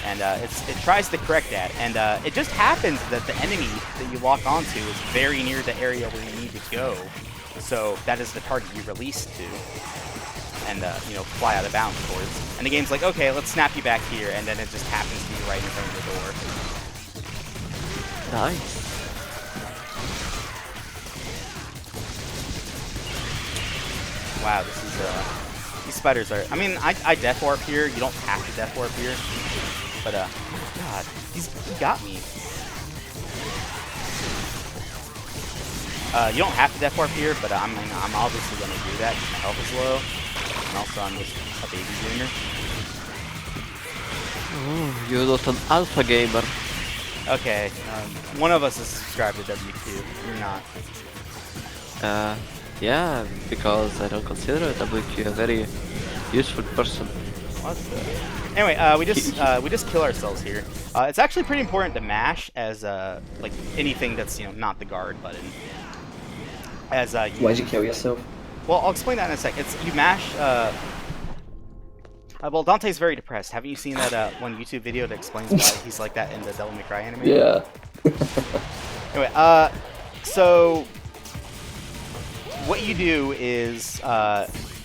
And it tries to correct that, and it just happens that the enemy that you lock onto is very near the area where you need to go. So that is the target you release to, and you know, fly out of bounds towards. And the game's like, okay, let's snap you back here, and then it just happens to be right in front of the door. nice. Wow, this is these spiders are. I mean, I death warp here. You don't have to death warp here. But, God, he got me. You don't have to death warp here, but I'm obviously going to do that because my health is low. And also, I'm just a baby gamer. Oh, you're not an alpha gamer. Okay, one of us is subscribed to WQ. You're not. Yeah, because I don't consider WQ a very useful person. What the... Anyway, we just kill ourselves here. It's actually pretty important to mash as like anything that's, you know, not the guard button. As Why'd you kill yourself? Well, I'll explain that in a sec. It's you mash. Well, Dante's very depressed. Haven't you seen that one YouTube video that explains why he's like that in the Devil May Cry anime? Yeah. Anyway, so what you do is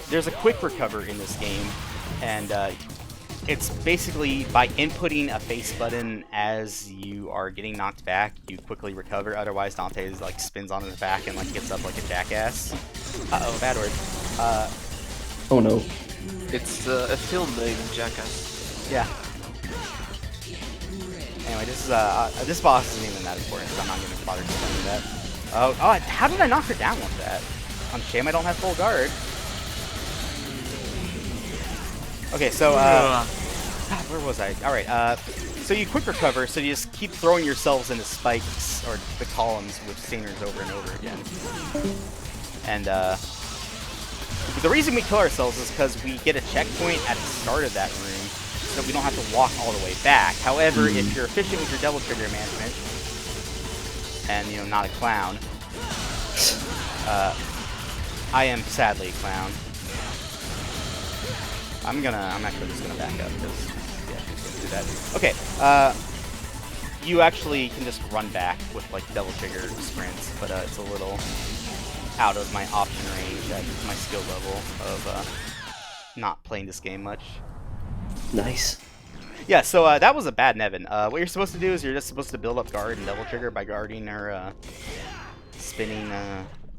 there's a quick recover in this game, and it's basically by inputting a face button as you are getting knocked back, you quickly recover. Otherwise, Dante is, like, spins on his back and, like, gets up like a jackass. Uh-oh, bad word. Oh no. It's a film named Jackass. Yeah. Anyway, this boss isn't even that important, so I'm not going to bother explaining that. Oh, how did I knock her down with that? On shame I don't have full guard. Okay, so, God, where was I? Alright, so you quick recover, so you just keep throwing yourselves into spikes, or the columns with Stainers over and over again. And, the reason we kill ourselves is because we get a checkpoint at the start of that room, so we don't have to walk all the way back. However, if you're efficient with your double trigger management, and, you know, not a clown, I am sadly a clown. I'm actually just gonna back up because, yeah, just do that. Okay, you actually can just run back with, like, double trigger sprints, but it's a little out of my option range at my skill level of not playing this game much. Nice. Yeah, so that was a bad Nevin. What you're supposed to do is you're just supposed to build up guard and double trigger by guarding her spinning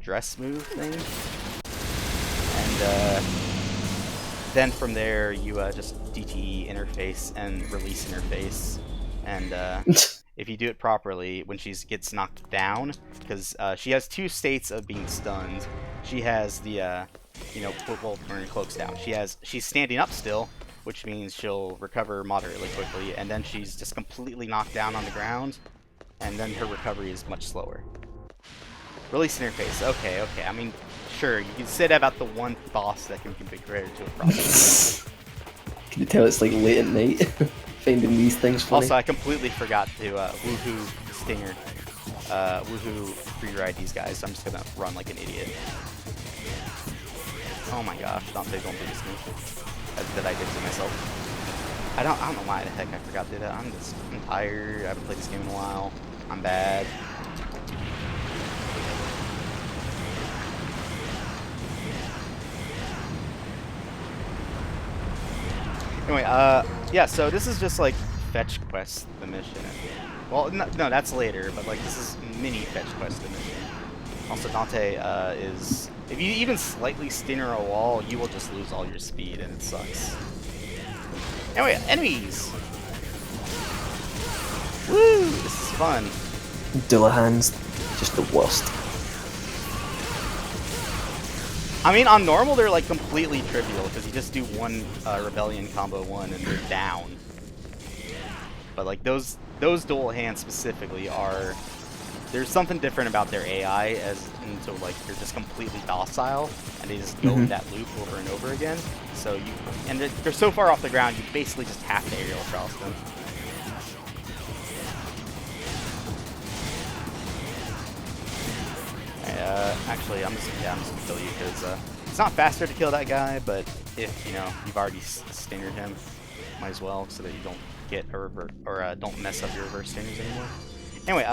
dress move thing. And then from there, you just DTE interface and release interface. And if you do it properly, when she gets knocked down, because she has 2 states of being stunned. She has the, you know, when her cloak's down. She's standing up still, which means she'll recover moderately quickly, and then she's just completely knocked down on the ground, and then her recovery is much slower. Release interface. Okay. I mean, sure, you can say that about the one boss that can be compared to a problem. Can you tell it's like late at night finding these things funny? Also, I completely forgot to woohoo stinger, woohoo free ride these guys. So I'm just gonna run like an idiot. Oh my gosh, Dante, don't do this to me. That I did to myself. I don't know why the heck I forgot to do that. I'm tired. I haven't played this game in a while. I'm bad. Anyway, yeah, so this is just like fetch quest the mission. Well, no, that's later, but like this is mini fetch quest the mission. Also, Dante is, if you even slightly stinger a wall, you will just lose all your speed, and it sucks. Anyway, enemies! Woo! This is fun. Dullahan's just the worst. I mean, on normal, they're like completely trivial, because you just do one Rebellion combo 1 and they're down. But like those dual hands specifically are, there's something different about their AI, and so like they're just completely docile, and they just go in that loop over and over again. So they're so far off the ground, you basically just have to aerial cross them. Actually, I'm just gonna kill you because it's not faster to kill that guy, but if you know you've already stingered him, might as well, so that you don't get a revert or don't mess up your reverse stingers anymore. Anyway,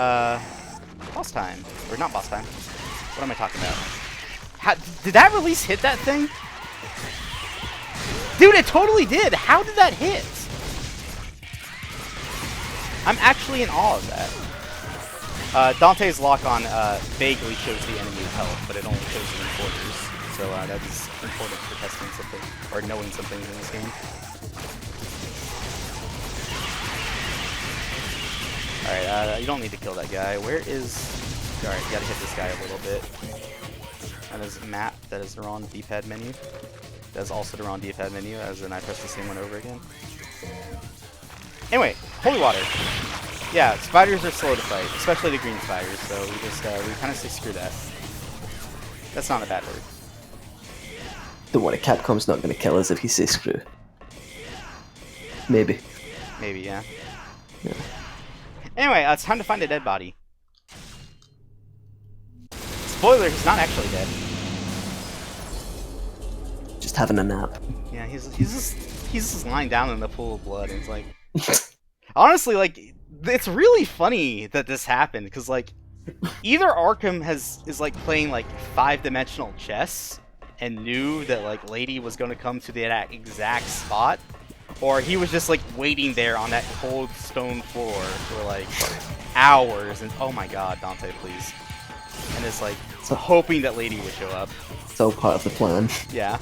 boss time or not boss time? What am I talking about? Did that release hit that thing? Dude, it totally did. How did that hit? I'm actually in awe of that. Dante's lock-on vaguely shows the enemy's health, but it only shows the enforcers. So that's important for testing something, or knowing some things in this game. Alright, you don't need to kill that guy. Where is... Alright, you gotta hit this guy a little bit. That is map, that is the wrong D-pad menu. That is also the wrong D-pad menu, as in I press the same one over again. Anyway, holy water. Yeah, spiders are slow to fight, especially the green spiders, so we just, we kind of say screw that. That's not a bad word. Don't worry, Capcom's not going to kill us if he says screw. Maybe. Maybe, yeah. Anyway, it's time to find a dead body. Spoiler, he's not actually dead. Just having a nap. Yeah, he's just lying down in the pool of blood, and it's like... Honestly, like... It's really funny that this happened, because, like, either Arkham is, like, playing, like, 5-dimensional chess and knew that, like, Lady was going to come to that exact spot, or he was just, like, waiting there on that cold stone floor for, like, hours, and, oh my god, Dante, please. And it's, like, hoping that Lady would show up. It's all part of the plan. Yeah.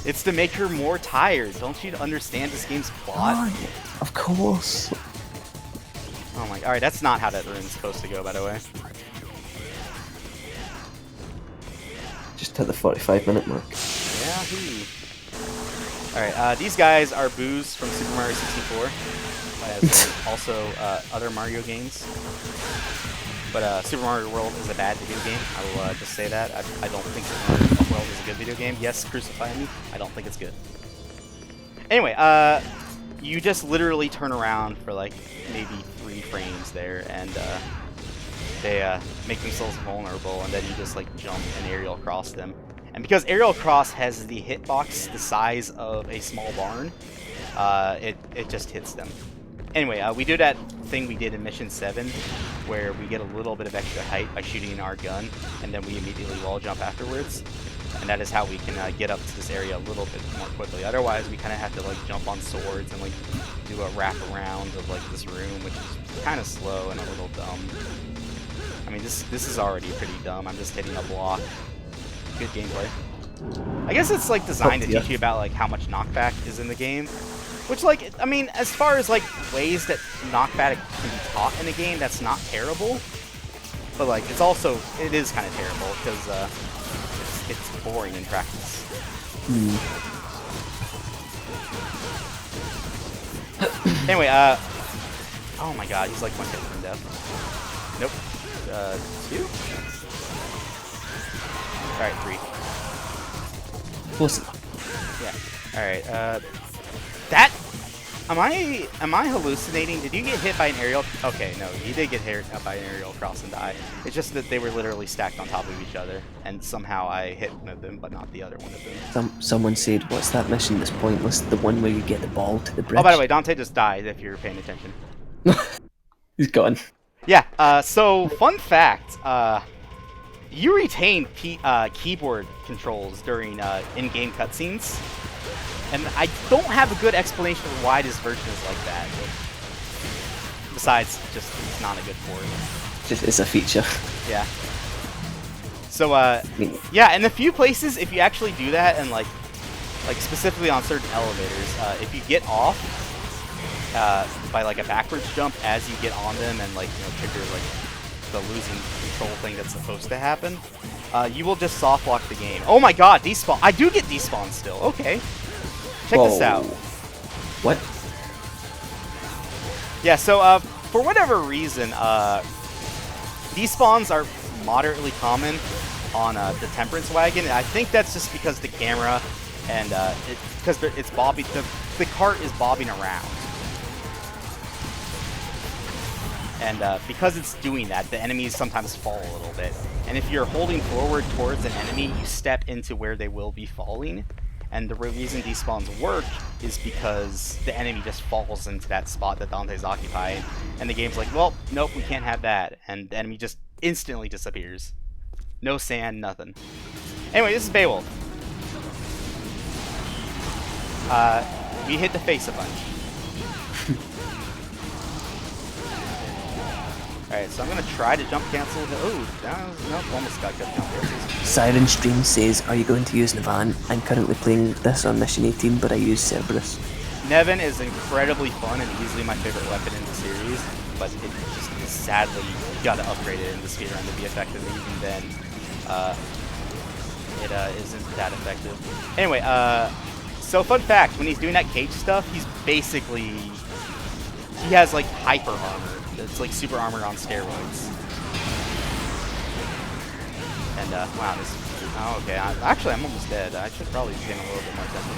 It's to make her more tired. Don't you understand this game's plot? Oh, of course. Oh my god. Alright, that's not how that rune's supposed to go, by the way. Just hit the 45-minute mark. Yahoo! Alright, these guys are boos from Super Mario 64, as also other Mario games. But Super Mario World is a bad video game. I will just say that. I don't think Super Mario World is a good video game. Yes, crucify me. I don't think it's good. Anyway, you just literally turn around for like maybe 3 frames there, and they make themselves vulnerable, and then you just like jump and aerial cross them. And because aerial cross has the hitbox the size of a small barn, it just hits them. Anyway, we do that thing we did in Mission 7, where we get a little bit of extra height by shooting our gun, and then we immediately wall jump afterwards. And that is how we can get up to this area a little bit more quickly. Otherwise, we kind of have to like jump on swords and like do a wrap around of like this room, which is kind of slow and a little dumb. I mean, this is already pretty dumb. I'm just hitting a block. Good gameplay. I guess it's like designed to teach you about like how much knockback is in the game. Which, like, I mean, as far as like ways that knockback can be taught in a game, that's not terrible. But like, it's also, it is kind of terrible because it's boring in practice. Anyway, oh my god, he's like one hit from death. Nope. 2? Alright, 3. Close. Yeah. Alright, that... Am I hallucinating? Did you get hit by an aerial? Okay, no, you did get hit by an aerial cross and die. It's just that they were literally stacked on top of each other, and somehow I hit one of them, but not the other one of them. Someone said, what's that mission that's pointless? The one where you get the ball to the bridge? Oh, by the way, Dante just died, if you're paying attention. He's gone. Yeah, so, fun fact, you retain keyboard controls during in-game cutscenes. And I don't have a good explanation for why this version is like that. Besides, just it's not a good port. It's a feature. Yeah. So, yeah, in a few places, if you actually do that, and like specifically on certain elevators, if you get off by like a backwards jump as you get on them, and like trigger like the losing control thing that's supposed to happen, you will just soft lock the game. Oh my God, despawn! I do get despawn still. Okay. Check this out. What? Yeah, so for whatever reason, despawns are moderately common on the Temperance Wagon, and I think that's just because the camera and because it's bobbing, the cart is bobbing around, and because it's doing that, the enemies sometimes fall a little bit. And if you're holding forward towards an enemy, you step into where they will be falling. And the reason despawns work is because the enemy just falls into that spot that Dante's occupying, and the game's like, well, nope, we can't have that, and the enemy just instantly disappears. No sand, nothing. Anyway, this is Beowulf. We hit the face a bunch. Alright, so I'm gonna try to jump cancel. Oh, no, almost got jump cancels. Siren Stream says, are you going to use Nevan? I'm currently playing this on Mission 18, but I use Cerberus. Nevin is incredibly fun and easily my favorite weapon in the series, but it just is sadly, you gotta upgrade it in the speedrun to be effective, and even then, it isn't that effective. Anyway, so fun fact, when he's doing that cage stuff, he's basically, he has like hyper armor. It's like super armor on steroids. And, wow, this... Oh, okay. Actually, I'm almost dead. I should probably be paying a little bit more attention.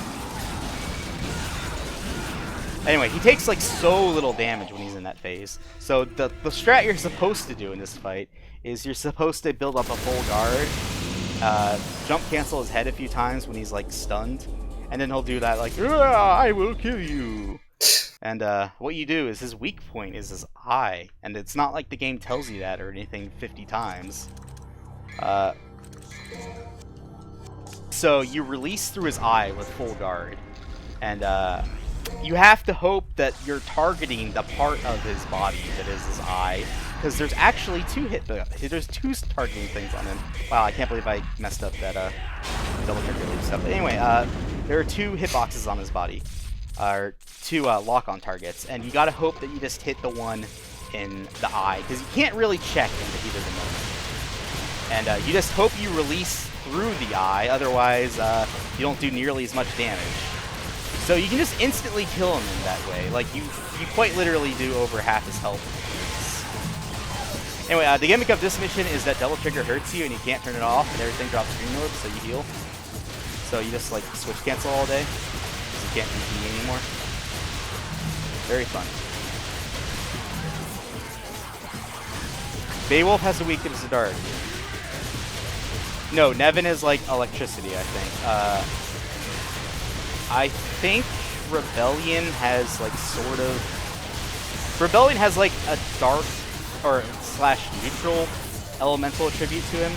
Anyway, he takes, like, so little damage when he's in that phase. So, the strat you're supposed to do in this fight is you're supposed to build up a full guard, jump cancel his head a few times when he's, like, stunned, and then he'll do that, like, I will kill you! And what you do is his weak point is his eye, and it's not like the game tells you that or anything 50 times. So you release through his eye with full guard, and you have to hope that you're targeting the part of his body that is his eye, because there's actually there's two targeting things on him. Wow, I can't believe I messed up that double trigger leap stuff. But anyway, there are two hitboxes on his body. Or two lock-on targets, and you gotta hope that you just hit the one in the eye, because you can't really check in the heat of the moment. And you just hope you release through the eye, otherwise you don't do nearly as much damage. So you can just instantly kill him in that way. Like, you quite literally do over half his health. Anyway, the gimmick of this mission is that double trigger hurts you, and you can't turn it off, and everything drops screen mode, so you heal. So you just, like, switch cancel all day. You can't PvP anymore. Very fun. Beowulf has a weakness to dark. No, Nevin is like electricity, I think. I think Rebellion has like sort of... Rebellion has like a dark or / neutral elemental attribute to him.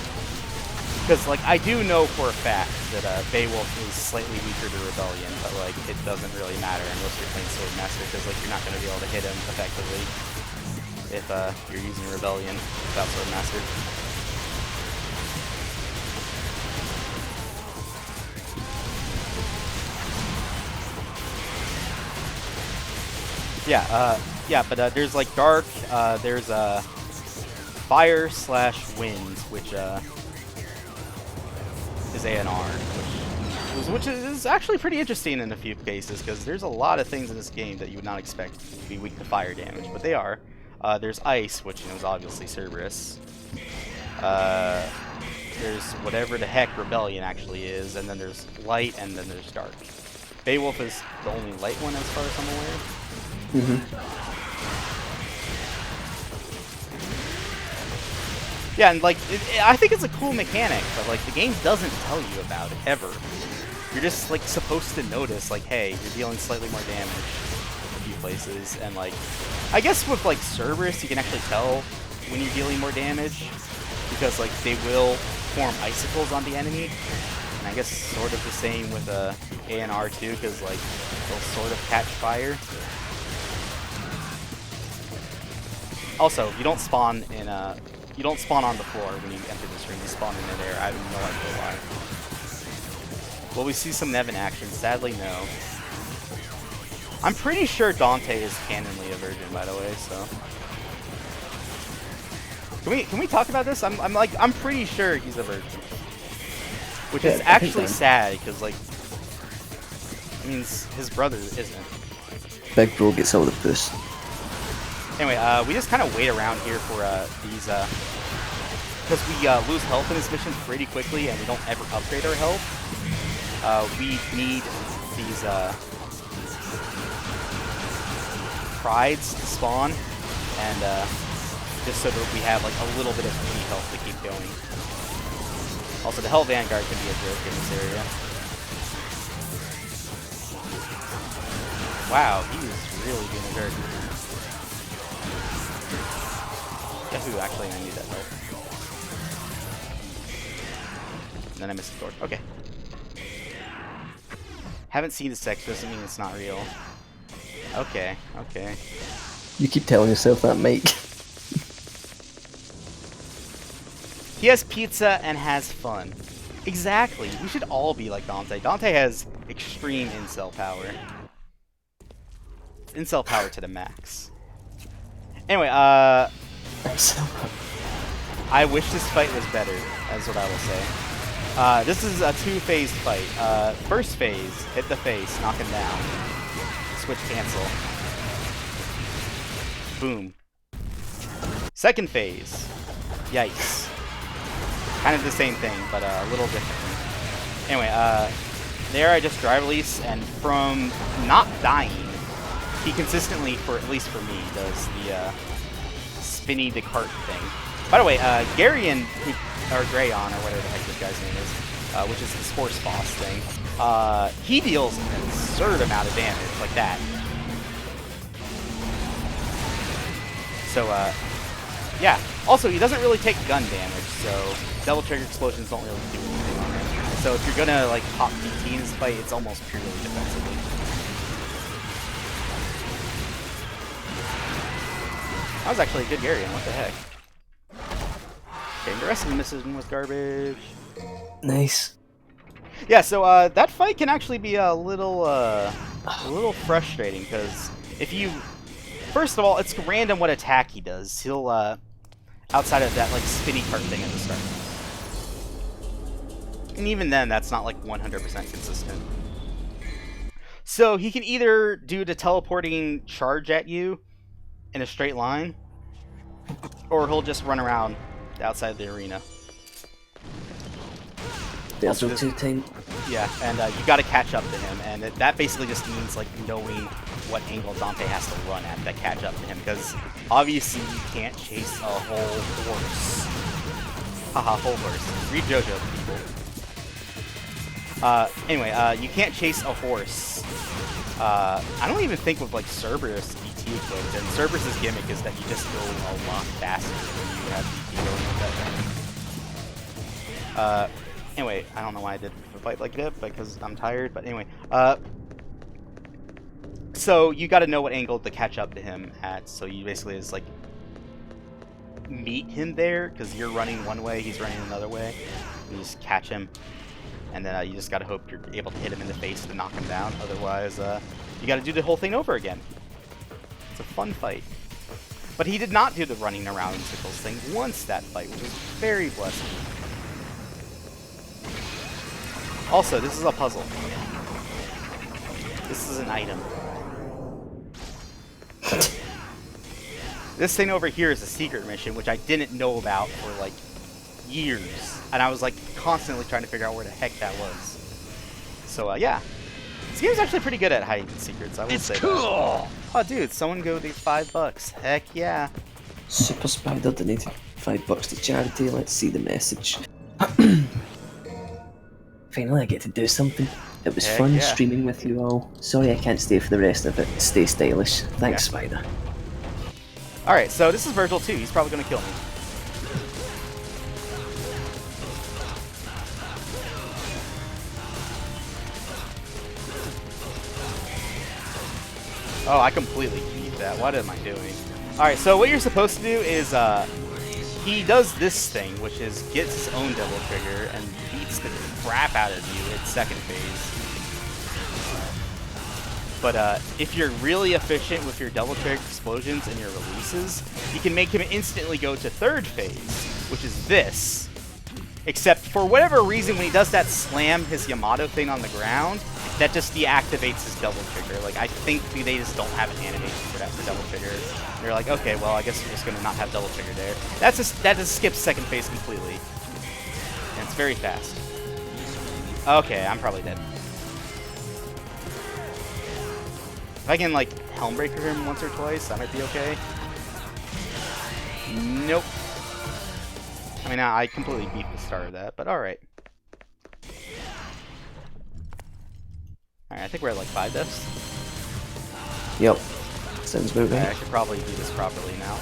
Because, like, I do know for a fact that Beowulf is slightly weaker to Rebellion, but, like, it doesn't really matter unless you're playing Swordmaster, because, like, you're not going to be able to hit him effectively if you're using Rebellion without Swordmaster. Yeah, but there's like dark, there's fire / wind, which is ANR, which is actually pretty interesting in a few cases, because there's a lot of things in this game that you would not expect to be weak to fire damage, but they are. There's ice, which is obviously Cerberus. There's whatever the heck Rebellion actually is, and then there's light, and then there's dark. Beowulf is the only light one as far as I'm aware. Yeah, and like, I think it's a cool mechanic, but like, the game doesn't tell you about it, ever. You're just like supposed to notice, like, hey, you're dealing slightly more damage in a few places, and like, I guess with like Cerberus, you can actually tell when you're dealing more damage, because like, they will form icicles on the enemy, and I guess sort of the same with ANR too, because like, they'll sort of catch fire. Also, you don't spawn in you don't spawn on the floor when you enter this room. You spawn in midair. I have no idea why. Will we see some Nevin action? Sadly, no. I'm pretty sure Dante is canonly a virgin, by the way. So, can we talk about this? I'm pretty sure he's a virgin, which is actually sad, because like, it means his brother isn't. Big bro gets all the boost. Anyway, we just kind of wait around here for these, because we lose health in this mission pretty quickly, and we don't ever upgrade our health. We need these prides to spawn, and just so that we have like a little bit of free health to keep going. Also, the Hell Vanguard can be a joke in this area. Wow, he is really being a jerk. Yahoo, actually, I need that help. And then I missed the door. Okay. Haven't seen the sex, doesn't mean it's not real. Okay, okay. You keep telling yourself that, Mike. He has pizza and has fun. Exactly. We should all be like Dante. Dante has extreme incel power. Incel power to the max. Anyway, I wish this fight was better, that's what I will say. This is a two-phase fight. First phase, hit the face, knock him down. Switch cancel. Boom. Second phase, yikes. Kind of the same thing, but a little different. Anyway, there I just dry release, and from not dying, he consistently, for at least for me, does the spinny the cart thing. By the way, Garion, or Grayon, or whatever the heck this guy's name is, which is the sports boss thing, he deals an absurd amount of damage, like that. So, yeah. Also, he doesn't really take gun damage, so double trigger explosions don't really do anything on him. So if you're gonna, like, pop DT in this fight, it's almost purely defensively. That was actually a good Garion, what the heck. Okay, the rest of the mission was garbage. Nice. Yeah, so that fight can actually be a little frustrating, because if you... First of all, it's random what attack he does. He'll, outside of that, like, spinny cart thing at the start. And even then, that's not, like, 100% consistent. So he can either do the teleporting charge at you in a straight line, or he'll just run around outside the arena. There's no two time. Yeah, and you gotta catch up to him, and that basically just means like knowing what angle Dante has to run at to catch up to him, because obviously you can't chase a whole horse. Haha, whole horse. Read JoJo, people. Anyway, you can't chase a horse. I don't even think with like Cerberus DT equipped, and Cerberus's gimmick is that you just go a lot faster when you have DT going with that thing. Anyway, I don't know why I did a fight like that, because I'm tired, but anyway. So you gotta know what angle to catch up to him at, so you basically just like meet him there, because you're running one way, he's running another way, and you just catch him, and then you just gotta hope you're able to hit him in the face to knock him down, otherwise you gotta do the whole thing over again. It's a fun fight. But he did not do the running around in circles thing once that fight, which was very blessed. Also, this is a puzzle. This is an item. This thing over here is a secret mission, which I didn't know about for like years. And I was like constantly trying to figure out where the heck that was. So yeah. This game's actually pretty good at hiding secrets, I will say. It's cool! Oh dude, someone go to $5. Heck yeah. Super Spider donated $5 to charity. Let's see the message. Finally I get to do something. It was fun streaming with you all. Sorry I can't stay for the rest of it. Stay stylish. Thanks, Spider. Alright, so this is Virgil too. He's probably gonna kill me. Oh, I completely beat that. What am I doing? Alright, so what you're supposed to do is, he does this thing, which is gets his own double trigger and beats the crap out of you at second phase. But if you're really efficient with your double trigger explosions and your releases, you can make him instantly go to third phase, which is this. Except for whatever reason, when he does that slam his Yamato thing on the ground, that just deactivates his double trigger. Like, I think they just don't have an animation for that for double trigger. They're like, okay, well, I guess we're just gonna not have double trigger there. That just skips second phase completely. And it's very fast. Okay, I'm probably dead. If I can, like, Helmbreaker him once or twice, that might be okay. Nope. I mean, I completely beat the start of that, but alright. Alright, I think we're at, like, 5 deaths. Yep. Sounds about right. I should probably do this properly now.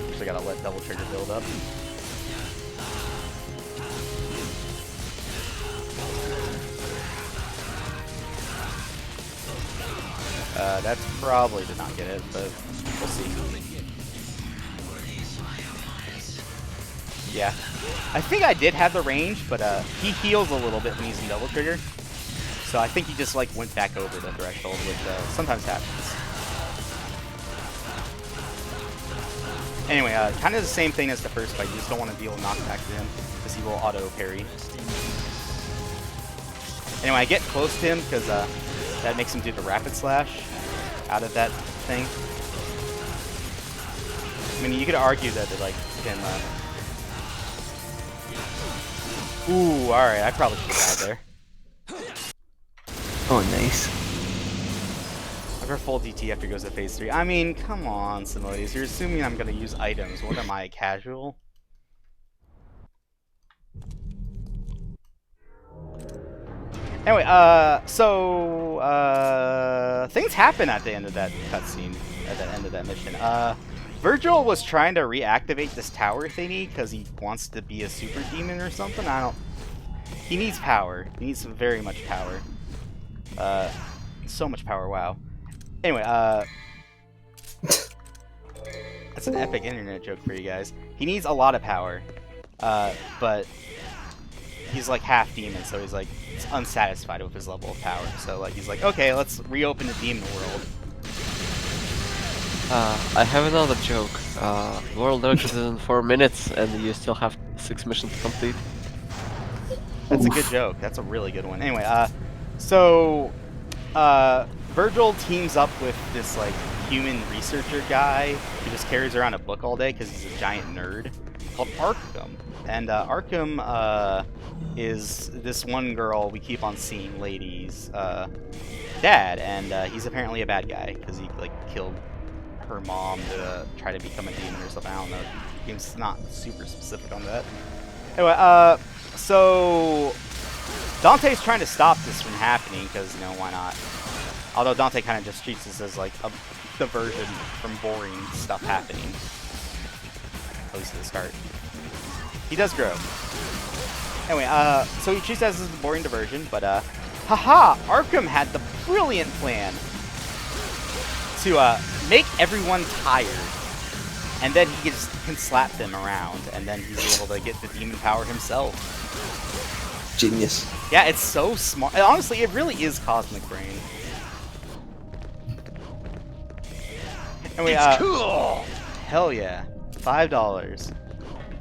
Actually gotta let double trigger build up. That probably did not get it, but we'll see. Yeah. I think I did have the range, but he heals a little bit when he's in double trigger. So I think he just like went back over the threshold, which sometimes happens. Anyway, kind of the same thing as the first fight. You just don't want to deal knockback to him, because he will auto parry. Anyway, I get close to him because that makes him do the rapid slash out of that thing. I mean, you could argue that it like can. Ooh, all right. I probably should have died there. Oh, nice. I've got full DT after it goes to phase 3. I mean, come on, Similades. You're assuming I'm gonna use items. What am I, casual? Anyway, things happen at the end of that cutscene, at the end of that mission. Virgil was trying to reactivate this tower thingy because he wants to be a super demon or something. He needs power. He needs very much power. So much power, wow. Anyway, that's an epic internet joke for you guys. He needs a lot of power, but he's like half demon, so he's like unsatisfied with his level of power. So like he's like, okay, let's reopen the demon world. I have another joke. World record in 4 minutes, and you still have 6 missions to complete. That's a good joke. That's a really good one. Anyway, Virgil teams up with this like human researcher guy who just carries around a book all day because he's a giant nerd, called Arkham. And Arkham is this one girl we keep on seeing, Lady's dad, and he's apparently a bad guy because he like killed her mom to try to become a demon or something. I don't know. The game's not super specific on that. Anyway, so Dante's trying to stop this from happening because, you know, why not? Although Dante kind of just treats this as like a diversion from boring stuff happening. At least at the start. He does grow. Anyway, so he treats that as a boring diversion, but haha! Arkham had the brilliant plan to make everyone tired, and then he can slap them around, and then he's able to get the demon power himself. Genius. Yeah, it's so smart. Honestly, it really is Cosmic Brain. Anyway, It's cool! Hell yeah. $5.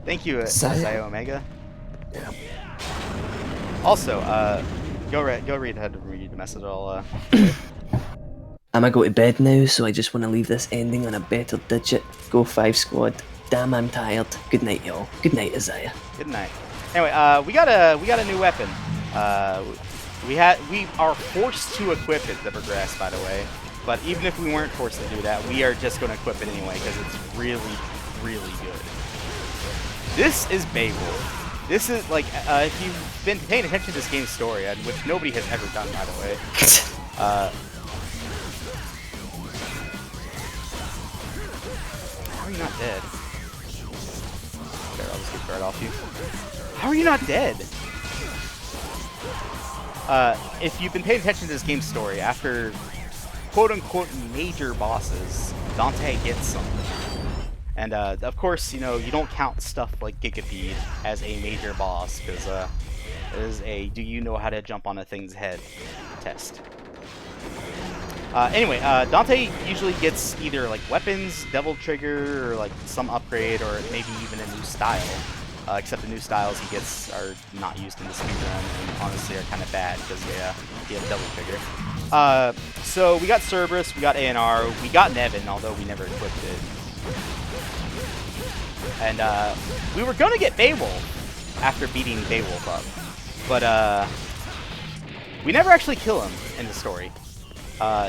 Thank you, Zio Omega. Yeah. Also, go read ahead and read the message. I'll, I'ma go to bed now, so I just want to leave this ending on a better digit. Go 5 squad. Damn, I'm tired. Good night, y'all. Good night, Isaiah. Good night. Anyway, we got a new weapon. We are forced to equip it to progress, by the way. But even if we weren't forced to do that, we are just going to equip it anyway because it's really, really good. This is Beowulf. This is like if you've been paying attention to this game's story, which nobody has ever done, by the way. How are you not dead? Okay, I'll just get guard off you. How are you not dead? If you've been paying attention to this game's story, after quote-unquote major bosses, Dante gets something. And of course, you know, you don't count stuff like Gigapede as a major boss, because it is a do you know how to jump on a thing's head test. Anyway, Dante usually gets either like weapons, Devil Trigger, or like some upgrade, or maybe even a new style. Except the new styles he gets are not used in the speedrun, and honestly are kind of bad because they have Devil Trigger. So we got Cerberus, we got ANR, we got Nevin, although we never equipped it. And we were gonna get Beowulf after beating Beowulf up, but we never actually kill him in the story.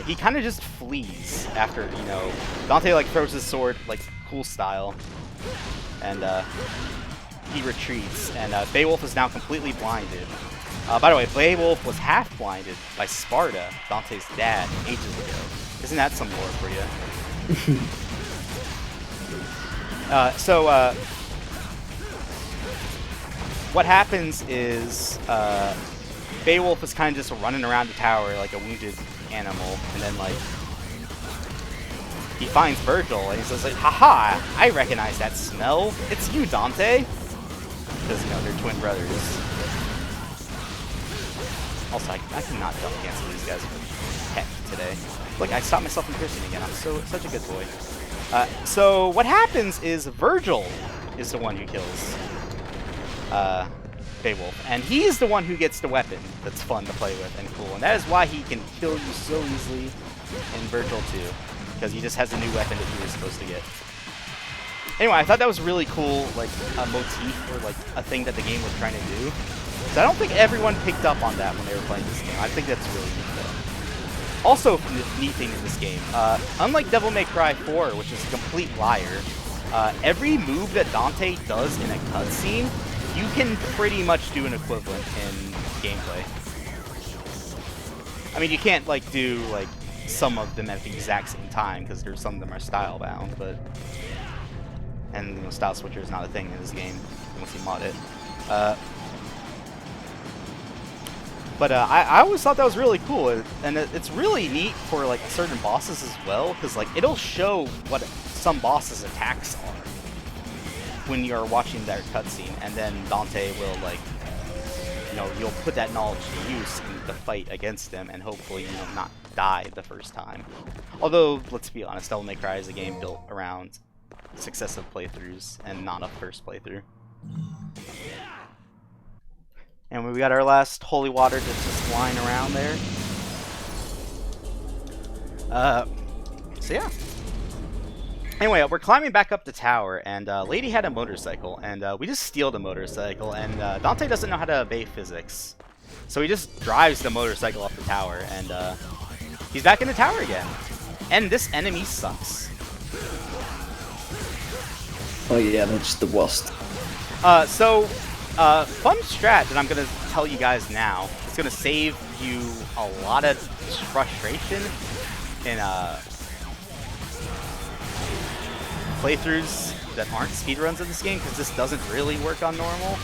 He kind of just flees after, you know, Dante like throws his sword like cool style, and he retreats, and Beowulf is now completely blinded. By the way, Beowulf was half blinded by Sparta, Dante's dad, ages ago. Isn't that some lore for you? What happens is Beowulf is kind of just running around the tower like a wounded animal, and then like he finds Virgil, and he says like, "Haha! I recognize that smell. It's you, Dante." Because you know they're twin brothers. Also, I cannot jump cancel these guys for heck today. Look, I stopped myself from piercing again. I'm such a good boy. So what happens is Virgil is the one who kills Beowulf, and he's the one who gets the weapon that's fun to play with and cool, and that is why he can kill you so easily in Virgil 2, because he just has a new weapon that he was supposed to get. Anyway, I thought that was really cool, like a motif or like a thing that the game was trying to do. So I don't think everyone picked up on that when they were playing this game. I think that's really neat though. Also, the neat thing in this game, unlike Devil May Cry 4, which is a complete liar, every move that Dante does in a cutscene, you can pretty much do an equivalent in gameplay. I mean, you can't like do like some of them at the exact same time because some of them are style bound, but and you know, style switcher is not a thing in this game unless you mod it. But I always thought that was really cool, and it's really neat for like certain bosses as well, because like it'll show what some bosses' attacks are when you're watching their cutscene, and then Dante will like, you know, you'll put that knowledge to use in the fight against them, and hopefully, you know, not die the first time. Although, let's be honest, Devil May Cry is a game built around successive playthroughs and not a first playthrough. And we got our last holy water that's just flying around there. So yeah. Anyway, we're climbing back up the tower, and Lady had a motorcycle, and we just steal the motorcycle, and Dante doesn't know how to obey physics. So he just drives the motorcycle up the tower, and he's back in the tower again. And this enemy sucks. Oh yeah, they're just the worst. Fun strat that I'm going to tell you guys now. It's going to save you a lot of frustration in playthroughs that aren't speedruns of this game, because this doesn't really work on normal.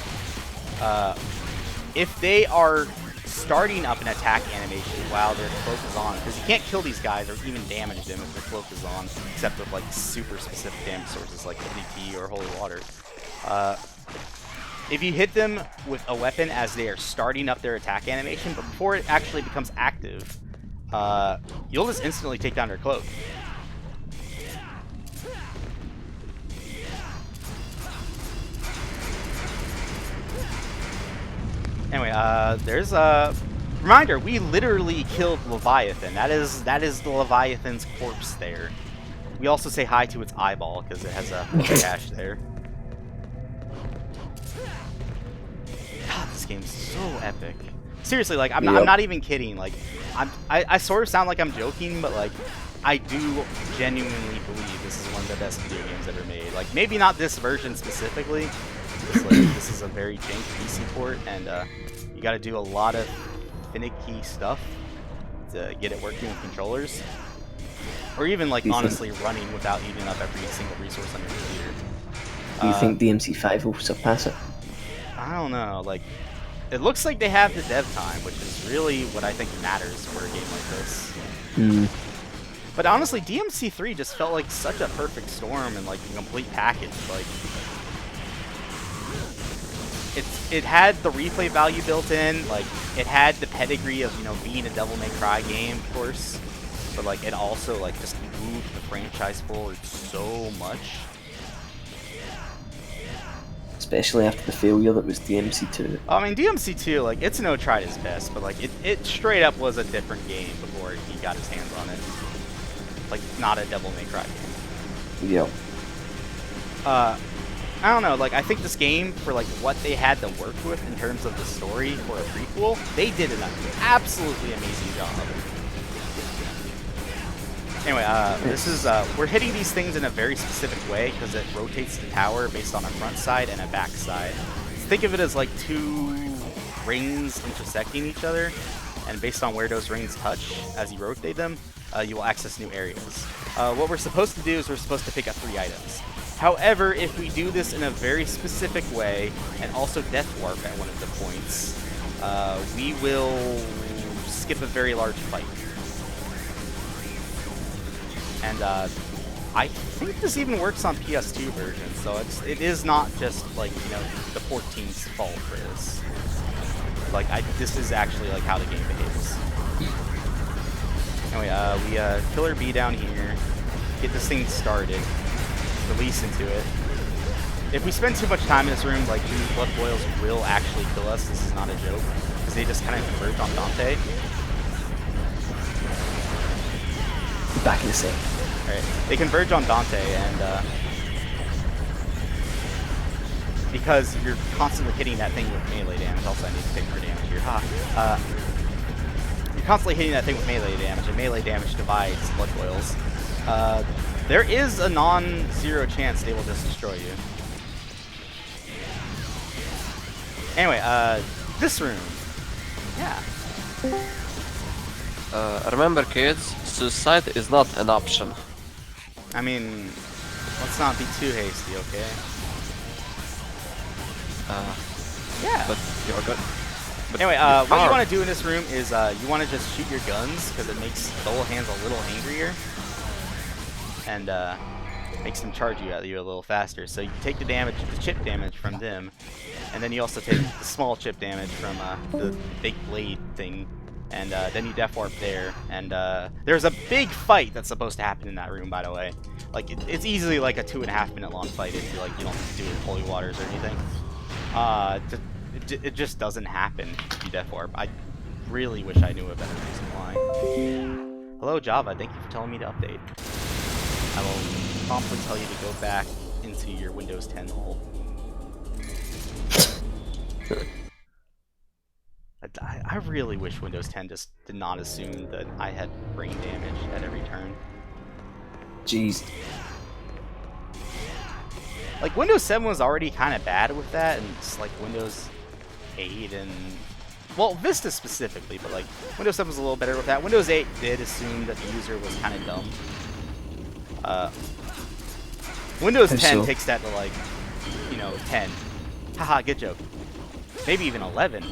If they are starting up an attack animation while their cloak is on, because you can't kill these guys or even damage them if their cloak is on, except with like super specific damage sources like DP or holy water. if you hit them with a weapon as they are starting up their attack animation, but before it actually becomes active, you'll just instantly take down their cloak. Anyway, there's a reminder. We literally killed Leviathan. That is the Leviathan's corpse there. We also say hi to its eyeball because it has a gash there. God, this game's so epic. Seriously, like I'm not even kidding. Like I sort of sound like I'm joking, but like I do genuinely believe this is one of the best video games ever made. Like maybe not this version specifically. This is a very jank PC port, and you got to do a lot of finicky stuff to get it working with controllers, or even like honestly running without eating up every single resource on your computer. Do you think DMC3 will surpass it? I don't know. Like, it looks like they have the dev time, which is really what I think matters for a game like this. But honestly, DMC3 just felt like such a perfect storm and like a complete package. Like, it had the replay value built in, like it had the pedigree of, you know, being a Devil May Cry game, of course, but like it also like just moved the franchise forward so much. Especially after the failure that was DMC2. I mean, DMC2, like, it's no tried his best, but like it straight up was a different game before he got his hands on it. Like, not a Devil May Cry game. Yeah. I don't know, like, I think this game, for, like, what they had to work with in terms of the story for a prequel, they did an absolutely amazing job. Anyway, this is, we're hitting these things in a very specific way, because it rotates the tower based on a front side and a back side. Think of it as, like, two rings intersecting each other, and based on where those rings touch, as you rotate them, you will access new areas. What we're supposed to do is we're supposed to pick up 3 items. However, if we do this in a very specific way, and also death warp at one of the points, we will skip a very large fight. And I think this even works on PS2 version, so it is not just like, you know, the 14's fault for this. Like, this is actually like how the game behaves. Anyway, we killer B down here, get this thing started. Release into it. If we spend too much time in this room, like, these blood boils will actually kill us. This is not a joke, because they just kind of converge on Dante. Back in the same. Alright, they converge on Dante, and because you're constantly hitting that thing with melee damage. Also, I need to take more damage here. You're constantly hitting that thing with melee damage, and melee damage divides blood boils. There is a non-zero chance they will just destroy you. Anyway, this room. Yeah. Remember, kids, suicide is not an option. I mean, let's not be too hasty, okay? Yeah. But you're good. But anyway, what you want to do in this room is you want to just shoot your guns, because it makes double hands a little angrier. And makes them charge you at you a little faster. So you take the damage, the chip damage from them, and then you also take the small chip damage from the big blade thing, and then you death warp there. And there's a big fight that's supposed to happen in that room, by the way. Like, it's easily like a 2.5 minute long fight if you, like, you don't do it with holy waters or anything. It just doesn't happen if you death warp. I really wish I knew a better reason why. Hello Java, thank you for telling me to update. I will promptly tell you to go back into your Windows 10 hole. I really wish Windows 10 just did not assume that I had brain damage at every turn. Jeez. Like, Windows 7 was already kind of bad with that, and it's like Windows 8 and... well, Vista specifically, but like, Windows 7 was a little better with that. Windows 8 did assume that the user was kind of dumb. Windows 10 takes that to, like, you know, 10. Haha, good joke. Maybe even 11.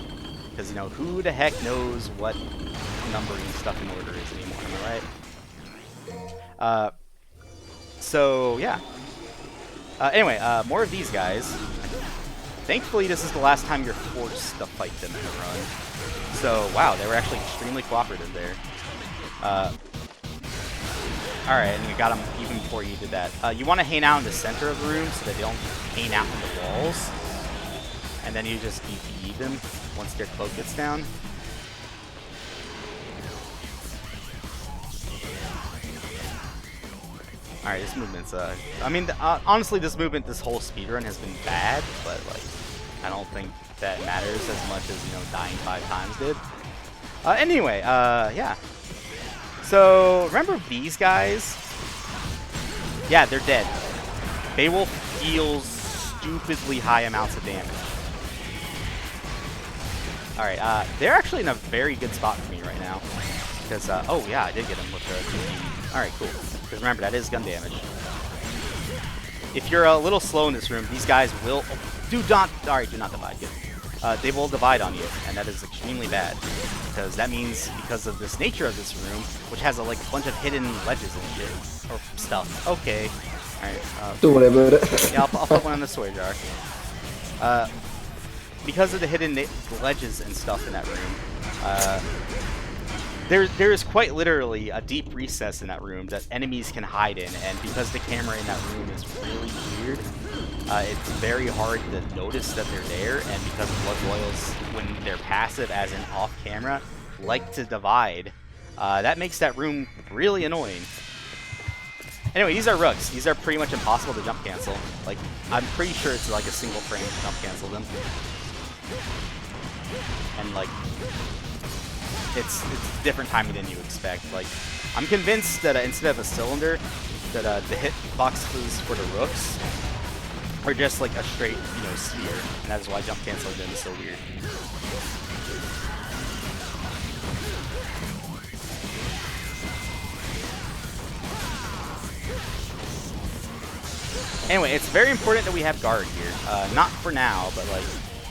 Because, you know, who the heck knows what numbering stuff in order is anymore, am I right? So, yeah. Anyway, more of these guys. Thankfully, this is the last time you're forced to fight them in a run. So, wow, they were actually extremely cooperative there. Alright, and you got them even before you did that. You want to hang out in the center of the room so that they don't hang out on the walls. And then you just DP them once their cloak gets down. Alright, this movement's, I mean, honestly, this movement, this whole speedrun has been bad, but, like, I don't think that matters as much as, you know, dying 5 times did. Anyway, yeah. So, remember these guys? Yeah, they're dead. They will deal stupidly high amounts of damage. Alright, they're actually in a very good spot for me right now. Because, oh yeah, I did get him with the 2D. Alright, cool. Because remember, that is gun damage. If you're a little slow in this room, these guys will... do not divide. Good. They will divide on you, and that is extremely bad. Because that means, because of this nature of this room, which has a like bunch of hidden ledges and shit. Or stuff. Okay. Alright. Don't worry about it. Yeah, I'll put one in the soy jar. Because of the hidden ledges and stuff in that room, there is quite literally a deep recess in that room that enemies can hide in, and because the camera in that room is really weird, it's very hard to notice that they're there, and because Blood Royals, when they're passive as in off-camera, like to divide, that makes that room really annoying. Anyway, these are rooks. These are pretty much impossible to jump cancel. Like, I'm pretty sure it's like a single frame to jump cancel them. And like, it's different timing than you expect. Like, I'm convinced that instead of a cylinder, that the hitboxes for the rooks are just like a straight, you know, sphere, and that is why jump canceling them is so weird. Anyway, it's very important that we have guard here. Not for now, but like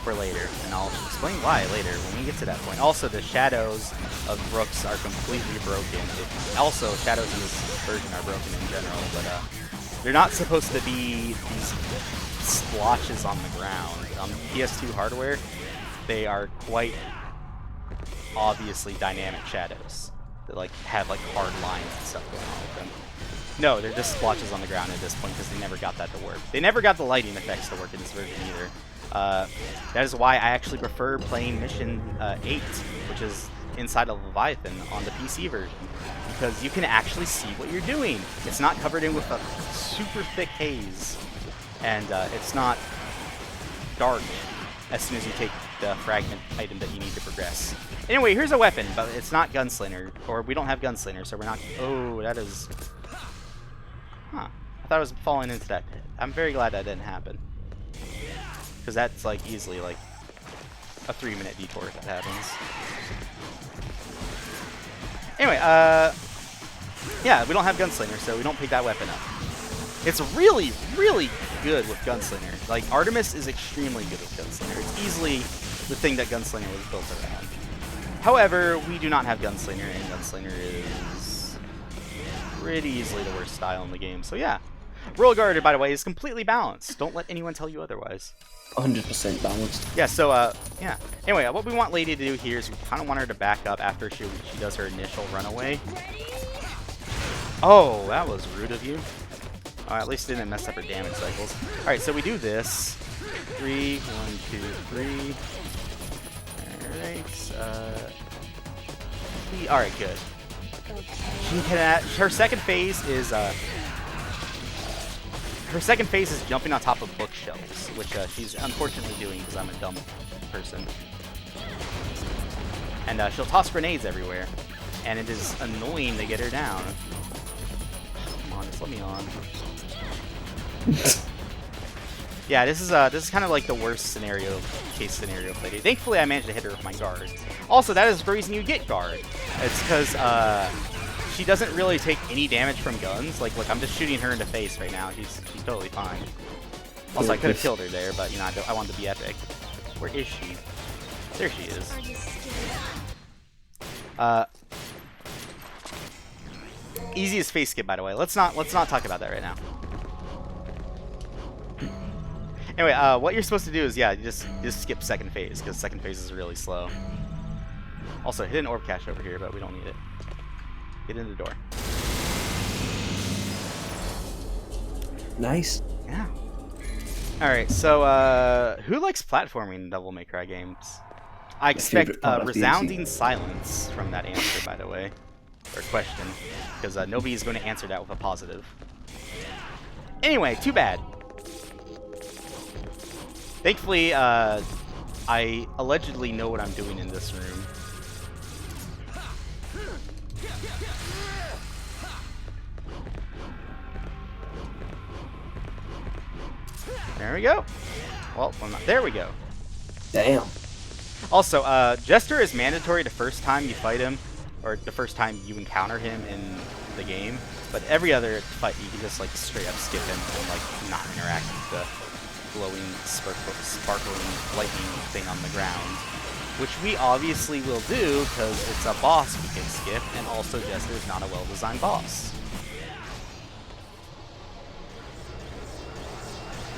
for later, and I'll explain why later when we get to that point. Also, the shadows of rooks are completely broken. Also, shadows in this version are broken in general, but they're not supposed to be these splotches on the ground. On PS2 hardware, they are quite obviously dynamic shadows that like have like hard lines and stuff going on with them. No, they're just splotches on the ground at this point because they never got that to work. They never got the lighting effects to work in this version either. That is why I actually prefer playing Mission 8, which is inside of Leviathan on the PC version, because you can actually see what you're doing. It's not covered in with a super thick haze, and it's not dark as soon as you take the fragment item that you need to progress. Anyway, here's a weapon, but it's not Gunslinger, or we don't have Gunslinger, so we're not... Oh, that is... Huh. I thought I was falling into that pit. I'm very glad that didn't happen. Because that's like easily like a 3-minute detour if that happens. Anyway, yeah, we don't have Gunslinger, so we don't pick that weapon up. It's really, really good with Gunslinger. Like, Artemis is extremely good with Gunslinger. It's easily the thing that Gunslinger was built around. However, we do not have Gunslinger, and Gunslinger is pretty easily the worst style in the game. So yeah, Royal Guard, by the way, is completely balanced. Don't let anyone tell you otherwise. 100% balanced. Yeah, so, yeah. Anyway, what we want Lady to do here is we kind of want her to back up after she does her initial runaway. Oh, that was rude of you. At least it didn't mess up her damage cycles. Alright, so we do this. 3, 1, 2, 3. Alright, alright, good. She can, her second phase is, jumping on top of bookshelves, which she's unfortunately doing because I'm a dumb person. And she'll toss grenades everywhere, and it is annoying to get her down. Come on, just let me on. Yeah, this is kind of like the worst case scenario played. Thankfully, I managed to hit her with my guard. Also, that is the reason you get guard. It's because she doesn't really take any damage from guns. Like, look, I'm just shooting her in the face right now. She's totally fine. Also, I could have killed her there, but you know, I wanted to be epic. Where is she? There she is. Easiest face skip, by the way. Let's not talk about that right now. Anyway, what you're supposed to do is, yeah, you just skip second phase, because second phase is really slow. Also, hidden orb cache over here, but we don't need it. Get in the door. Nice. Yeah. Alright, so, who likes platforming in Devil May Cry games? I expect favorite part of resounding DMC. silence from that answer, by the way. Or question. Because nobody is going to answer that with a positive. Anyway, too bad. Thankfully, I allegedly know what I'm doing in this room. There we go. Well, there we go. Damn. Also, Jester is mandatory the first time you fight him, or the first time you encounter him in the game. But every other fight, you can just like straight up skip him and like not interact with the glowing, sparkling lightning thing on the ground. Which we obviously will do because it's a boss we can skip, and also Jester is not a well-designed boss.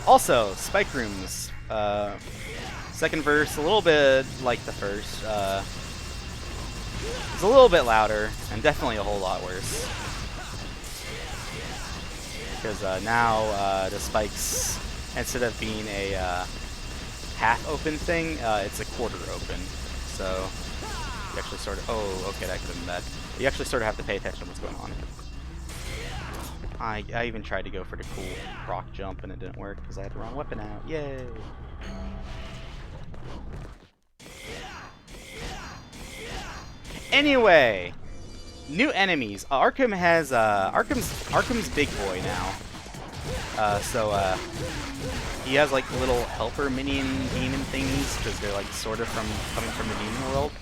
Also, spike rooms. Second verse, a little bit like the first. It's a little bit louder, and definitely a whole lot worse. Because now the spikes, instead of being a half open thing, it's a quarter open. So you actually sort of, oh, okay, that could have been bad. You actually sort of have to pay attention to what's going on. I even tried to go for the cool rock jump and it didn't work because I had the wrong weapon out. Yay! Anyway, new enemies. Arkham has Arkham's big boy now. So he has like little helper minion demon thingies because they're like sort of coming from the demon world.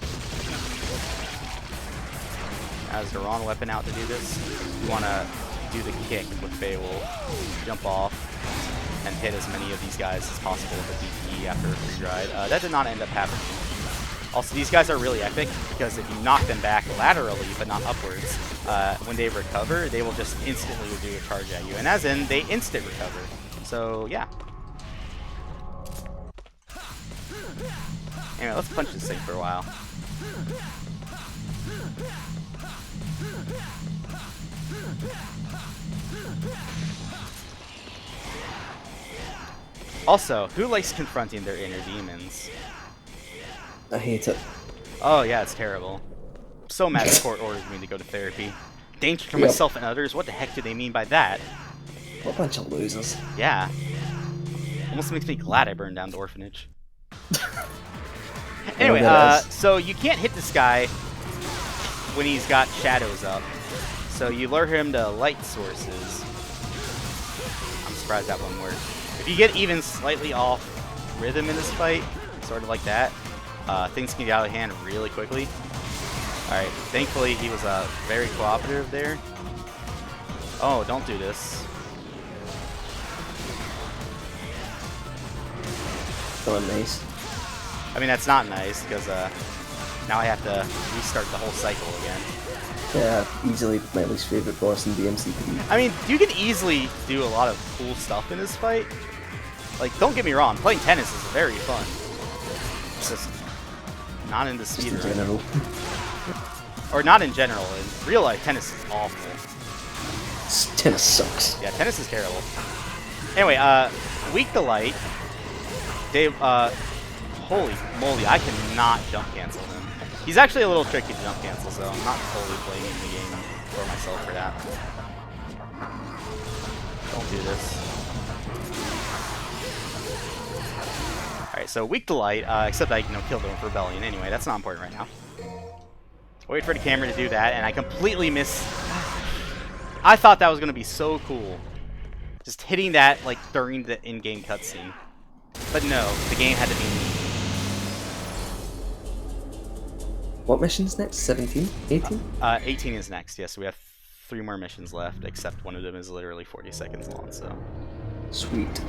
Has the wrong weapon out to do this. You want to do the kick with Beowulf, jump off, and hit as many of these guys as possible with a DP after a free ride. That did not end up happening. Also, these guys are really epic because if you knock them back laterally but not upwards, when they recover, they will just instantly do a charge at you. And as in, they instant recover. So, yeah. Anyway, let's punch this thing for a while. Also, who likes confronting their inner demons? I hate it. Oh yeah, it's terrible. I'm so mad the court ordered me to go to therapy. Danger to myself and others? What the heck do they mean by that? What a bunch of losers. Yeah. Almost makes me glad I burned down the orphanage. Anyway, so you can't hit this guy when he's got shadows up. So you lure him to light sources. I'm surprised that one worked. If you get even slightly off rhythm in this fight, sort of like that, things can get out of hand really quickly. Alright, thankfully he was very cooperative there. Oh, don't do this. Oh, nice. I mean, that's not nice, because now I have to restart the whole cycle again. Yeah, easily my least favorite boss in DMC3. I mean, you can easily do a lot of cool stuff in this fight. Like, don't get me wrong, playing tennis is very fun. It's just not in the Just in speedrun. general. Or not in general. In real life, tennis is awful. Tennis sucks. Yeah, tennis is terrible. Anyway, weak to light. Dave, holy moly, I cannot jump cancel him. He's actually a little tricky to jump cancel, so I'm not totally blaming the game for myself for that. Don't do this. Alright, so weak to light, except I killed him with Rebellion anyway, that's not important right now. Wait for the camera to do that, and I completely missed. I thought that was going to be so cool. Just hitting that like during the in-game cutscene. But no, the game had to be me. What mission's next? 17? 18? 18 is next, yes. We have 3 more missions left, except one of them is literally 40 seconds long, so. Sweet.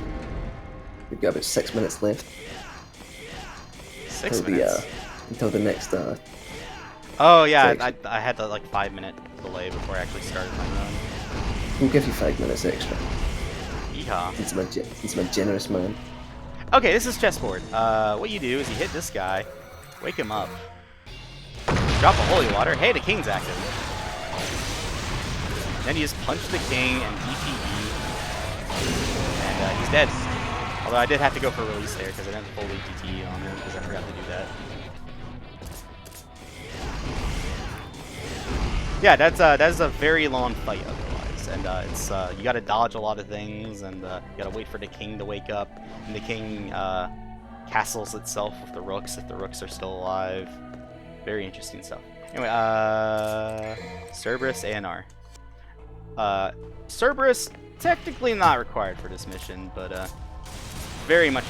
We've got about 6 minutes left. 6 until minutes? Until the next, oh yeah, I had the like 5-minute delay before I actually started my run. we'll give you 5 minutes extra. Yeehaw. He's my generous man. Okay, this is chessboard. What you do is you hit this guy, wake him up, drop a holy water. Hey, the king's active. Then you just punch the king and DPE, and he's dead. Although I did have to go for a release there because I didn't fully DTE on him because I forgot to do that. Yeah, that's a very long fight otherwise, and it's you got to dodge a lot of things, and you got to wait for the king to wake up, and the king castles itself with the rooks if the rooks are still alive. Very interesting stuff. Anyway, Cerberus ANR. Cerberus technically not required for this mission, but very much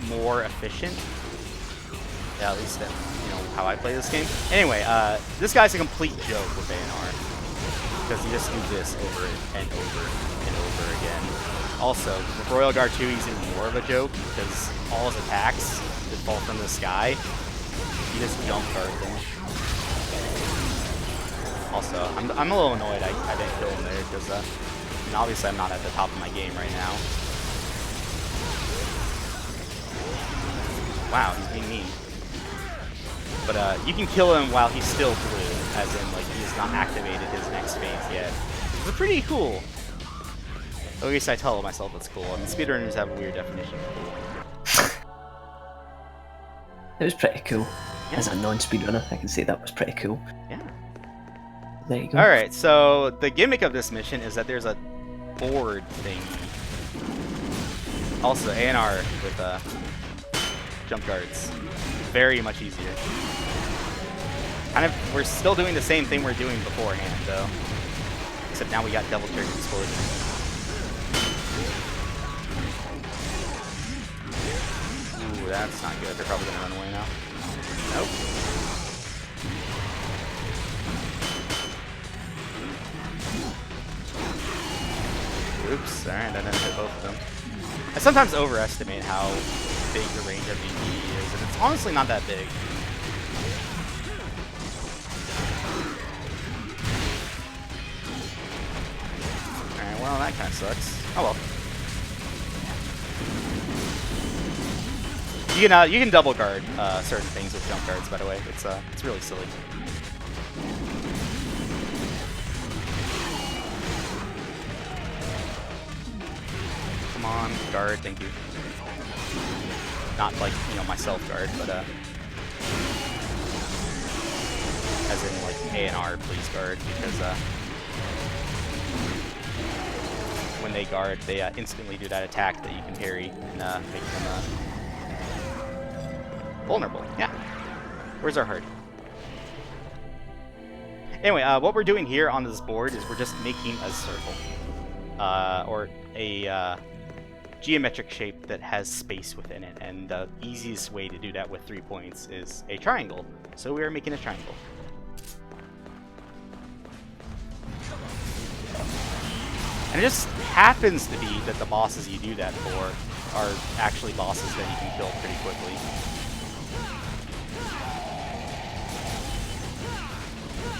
more efficient. Yeah, at least how I play this game. Anyway, this guy's a complete joke with ANR because you just do this over and over and over again. Also, with Royal Guard 2, he's even more of a joke because all his attacks that fall from the sky, you just jump guard them. Also, I'm a little annoyed I didn't kill him there because obviously I'm not at the top of my game right now. Wow, he's being mean. But you can kill him while he's still blue, as in like he's not activated his next phase yet. It's pretty cool. At least I tell myself it's cool. I mean, speedrunners have a weird definition of cool. It was pretty cool. Yeah. As a non-speedrunner, I can say that was pretty cool. Yeah. There you go. Alright, so the gimmick of this mission is that there's a board thingy. Also, ANR with jump guards. Very much easier. We're still doing the same thing we're doing beforehand, though. Except now we got double trigger explosion. Ooh, that's not good. They're probably gonna run away now. Nope. Oops, alright, I didn't hit both of them. I sometimes overestimate how big the range of DPE is, and it's honestly not that big. Alright, well, that kind of sucks. Oh well. You can double guard certain things with jump guards, by the way. It's really silly. Come on, guard, thank you. Not like, myself guard, but as in like ANR, please guard, because when they guard, they instantly do that attack that you can parry and make them vulnerable. Yeah. Where's our heart? Anyway, what we're doing here on this board is we're just making a circle, or a geometric shape that has space within it, and the easiest way to do that with 3 points is a triangle. So we are making a triangle. And it just happens to be that the bosses you do that for are actually bosses that you can kill pretty quickly.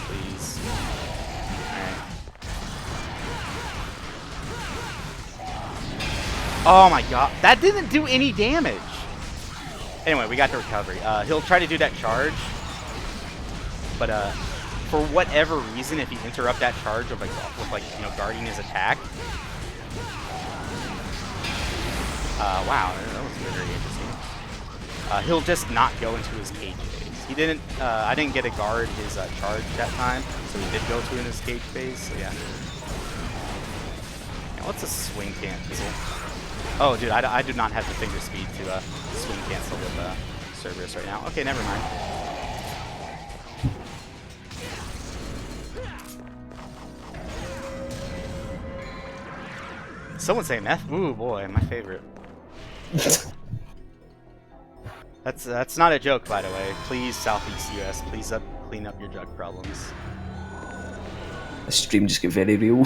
Please. Alright. Oh my god, that didn't do any damage! Anyway, we got the recovery. He'll try to do that charge, but for whatever reason, if you interrupt that charge with guarding his attack, wow, that was very interesting. He'll just not go into his cage phase. He didn't. I didn't get to guard his charge that time, so he did go to in his cage phase. So yeah. What's a swing cancel? Oh, dude, I do not have the finger speed to swing cancel with Cerberus right now. Okay, never mind. Someone say meth? Ooh, boy, my favorite. That's not a joke, by the way. Please, Southeast US, please clean up your drug problems. The stream just get very real.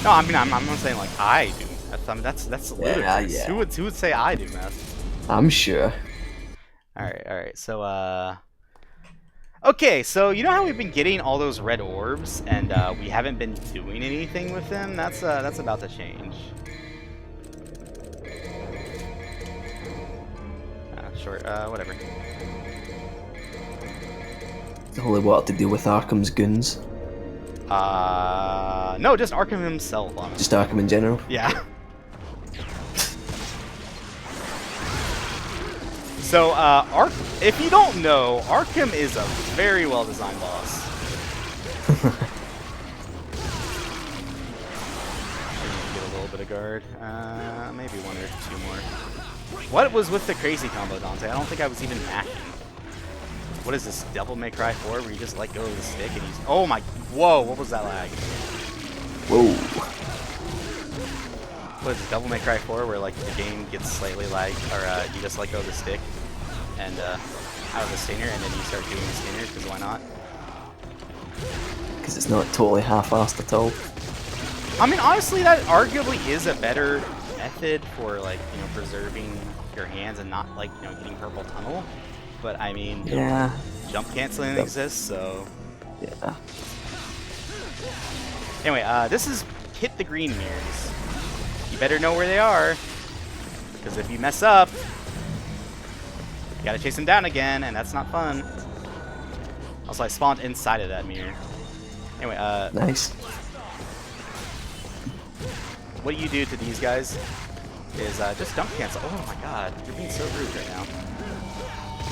No, I mean I'm not saying like I do meth. That's ludicrous. Yeah. Who would say I do meth? I'm sure. All right. So okay. So you know how we've been getting all those red orbs and we haven't been doing anything with them? That's about to change. short. Whatever. The holy water to deal with Arkham's goons. No, just Arkham himself, honestly. Just Arkham in general. Yeah. So, if you don't know, Arkham is a very well-designed boss. Get a little bit of guard. Maybe one or two more. What was with the crazy combo, Dante? I don't think I was even macking. What is this, Devil May Cry 4, where you just let go of the stick and he's... Oh my... Whoa, what was that lag? Whoa. What is it, Devil May Cry 4, where like the game gets slightly lagged, or you just let go of the stick and out of the stinger, and then you start doing the stingers, because why not? Because it's not totally half-assed at all. I mean, honestly, that arguably is a better method for, like, you know, preserving your hands and not, like, you know, getting purple tunnel. But, I mean, Yeah. jump canceling exists, so... Yeah. Anyway, this is hit the green mirrors. You better know where they are, because if you mess up, you gotta chase them down again, and that's not fun. Also, I spawned inside of that mirror. Anyway, Nice. what you do to these guys is just jump cancel. Oh my god, you're being so rude right now.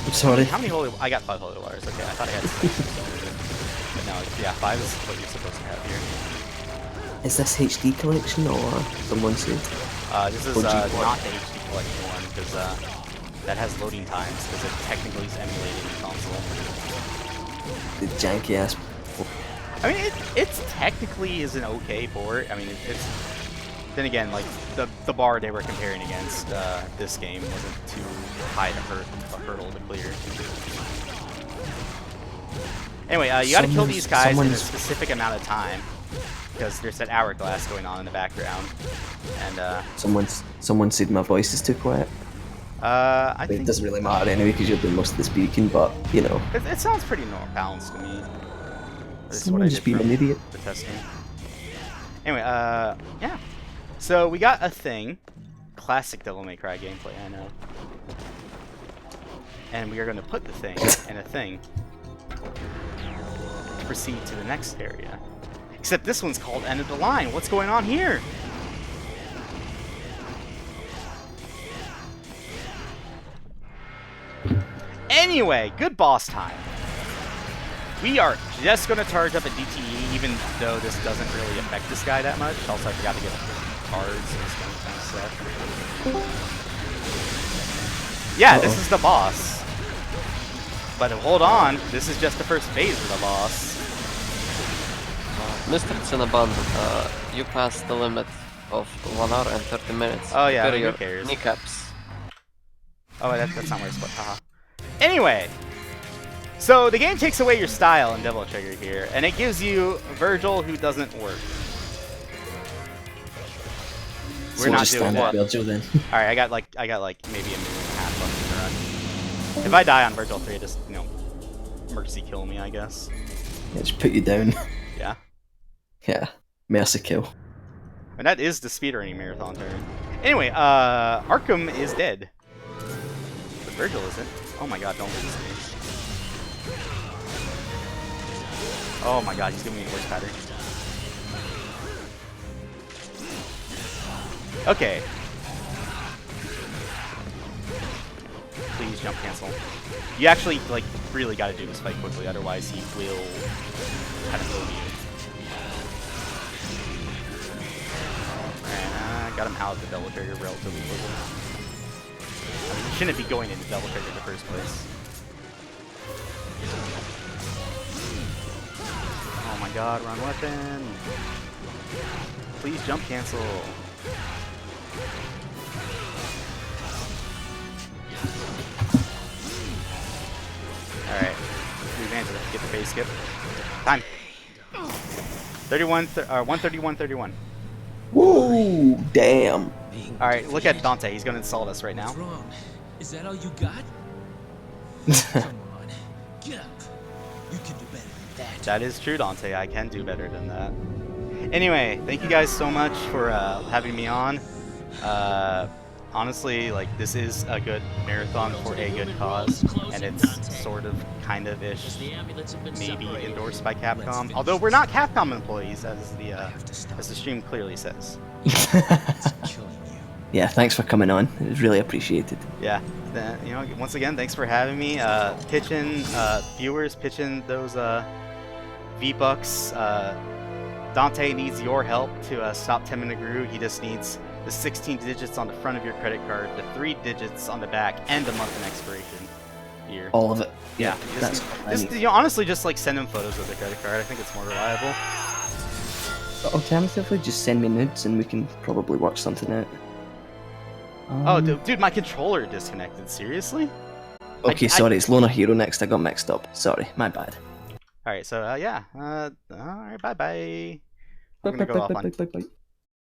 I'm sorry. How many holy... I got 5 holy waters. Okay, I thought I had 6. But no, yeah, 5 is what you're supposed to have here. Is this HD collection or someone said? This is Or not G4? the HD collection one, because that has loading times, because it technically is emulating the console. The janky ass. I mean, it's technically is an okay port. I mean, it's... Then again, like, the bar they were comparing against this game wasn't too high to a hurdle to clear. Anyway, you gotta kill these guys in a specific amount of time, because there's that hourglass going on in the background. And, Someone said my voice is too quiet. I It think... doesn't really matter anyway because you're doing most of the speaking, but, you know. It sounds pretty balanced to me. This is what Someone I just did being from an idiot. the testing. Anyway, yeah. So we got a thing. Classic Devil May Cry gameplay, I know. And we are going to put the thing in a thing to proceed to the next area. Except this one's called End of the Line. What's going on here? Anyway, good boss time. We are just going to charge up a DTE, even though this doesn't really affect this guy that much. Also, I forgot to get cards and this kind of stuff. Yeah, this is the boss. But hold on, this is just the first phase of the boss. Mr. Cinnabon, you passed the limit of 1 hour and 30 minutes. Oh yeah, Prepare who your cares? kneecaps. Oh, that's not where it's put. Haha. Anyway, so the game takes away your style in Devil Trigger here, and it gives you Virgil, who doesn't work. We're not doing that. Virgil then. All right, I got like maybe a minute and a half left in the run. If I die on Virgil 3, just, you know, mercy kill me, I guess. Yeah, just put you down. Yeah. Yeah. Mercy kill. And that is the speedrunning marathon turn. Anyway, Arkham is dead. But Virgil isn't. Oh my god, don't lose me. Oh my god, he's giving me a voice pattern. Okay. Please jump cancel. You actually, like, really gotta do this fight quickly, otherwise he will kind of move you. Alright, got him out of the Devil Trigger relatively quickly. I mean, he shouldn't be going into Devil Trigger in the first place. Oh my god, wrong weapon. Please jump cancel. Alright, we managed to get the phase skip. Time. 131-31. Woo! Damn. Alright, look at Dante. He's gonna insult us right now. What's wrong? Is that all you got? Come on, get up. You can do better than that. That is true, Dante. I can do better than that. Anyway, thank you guys so much for having me on. honestly, like, this is a good marathon for a good cause, and it's sort of, kind of ish, maybe endorsed by Capcom. Although we're not Capcom employees, as the stream clearly says. Yeah, thanks for coming on. It was really appreciated. Yeah, you know, once again, thanks for having me. Viewers, pitch in those V-Bucks. Dante needs your help to stop Tim Gru. He just needs the 16 digits on the front of your credit card, the 3 digits on the back, and the month and expiration year. All of it. Yeah, you know, honestly, just like send him photos of the credit card. I think it's more reliable. Alternatively, just send me nudes and we can probably work something out. Oh, dude, my controller disconnected. Seriously? Okay, sorry, it's Loner Hero next. I got mixed up. Sorry, my bad. Alright, so, yeah. Alright, bye-bye. I'm gonna go off on... Bye.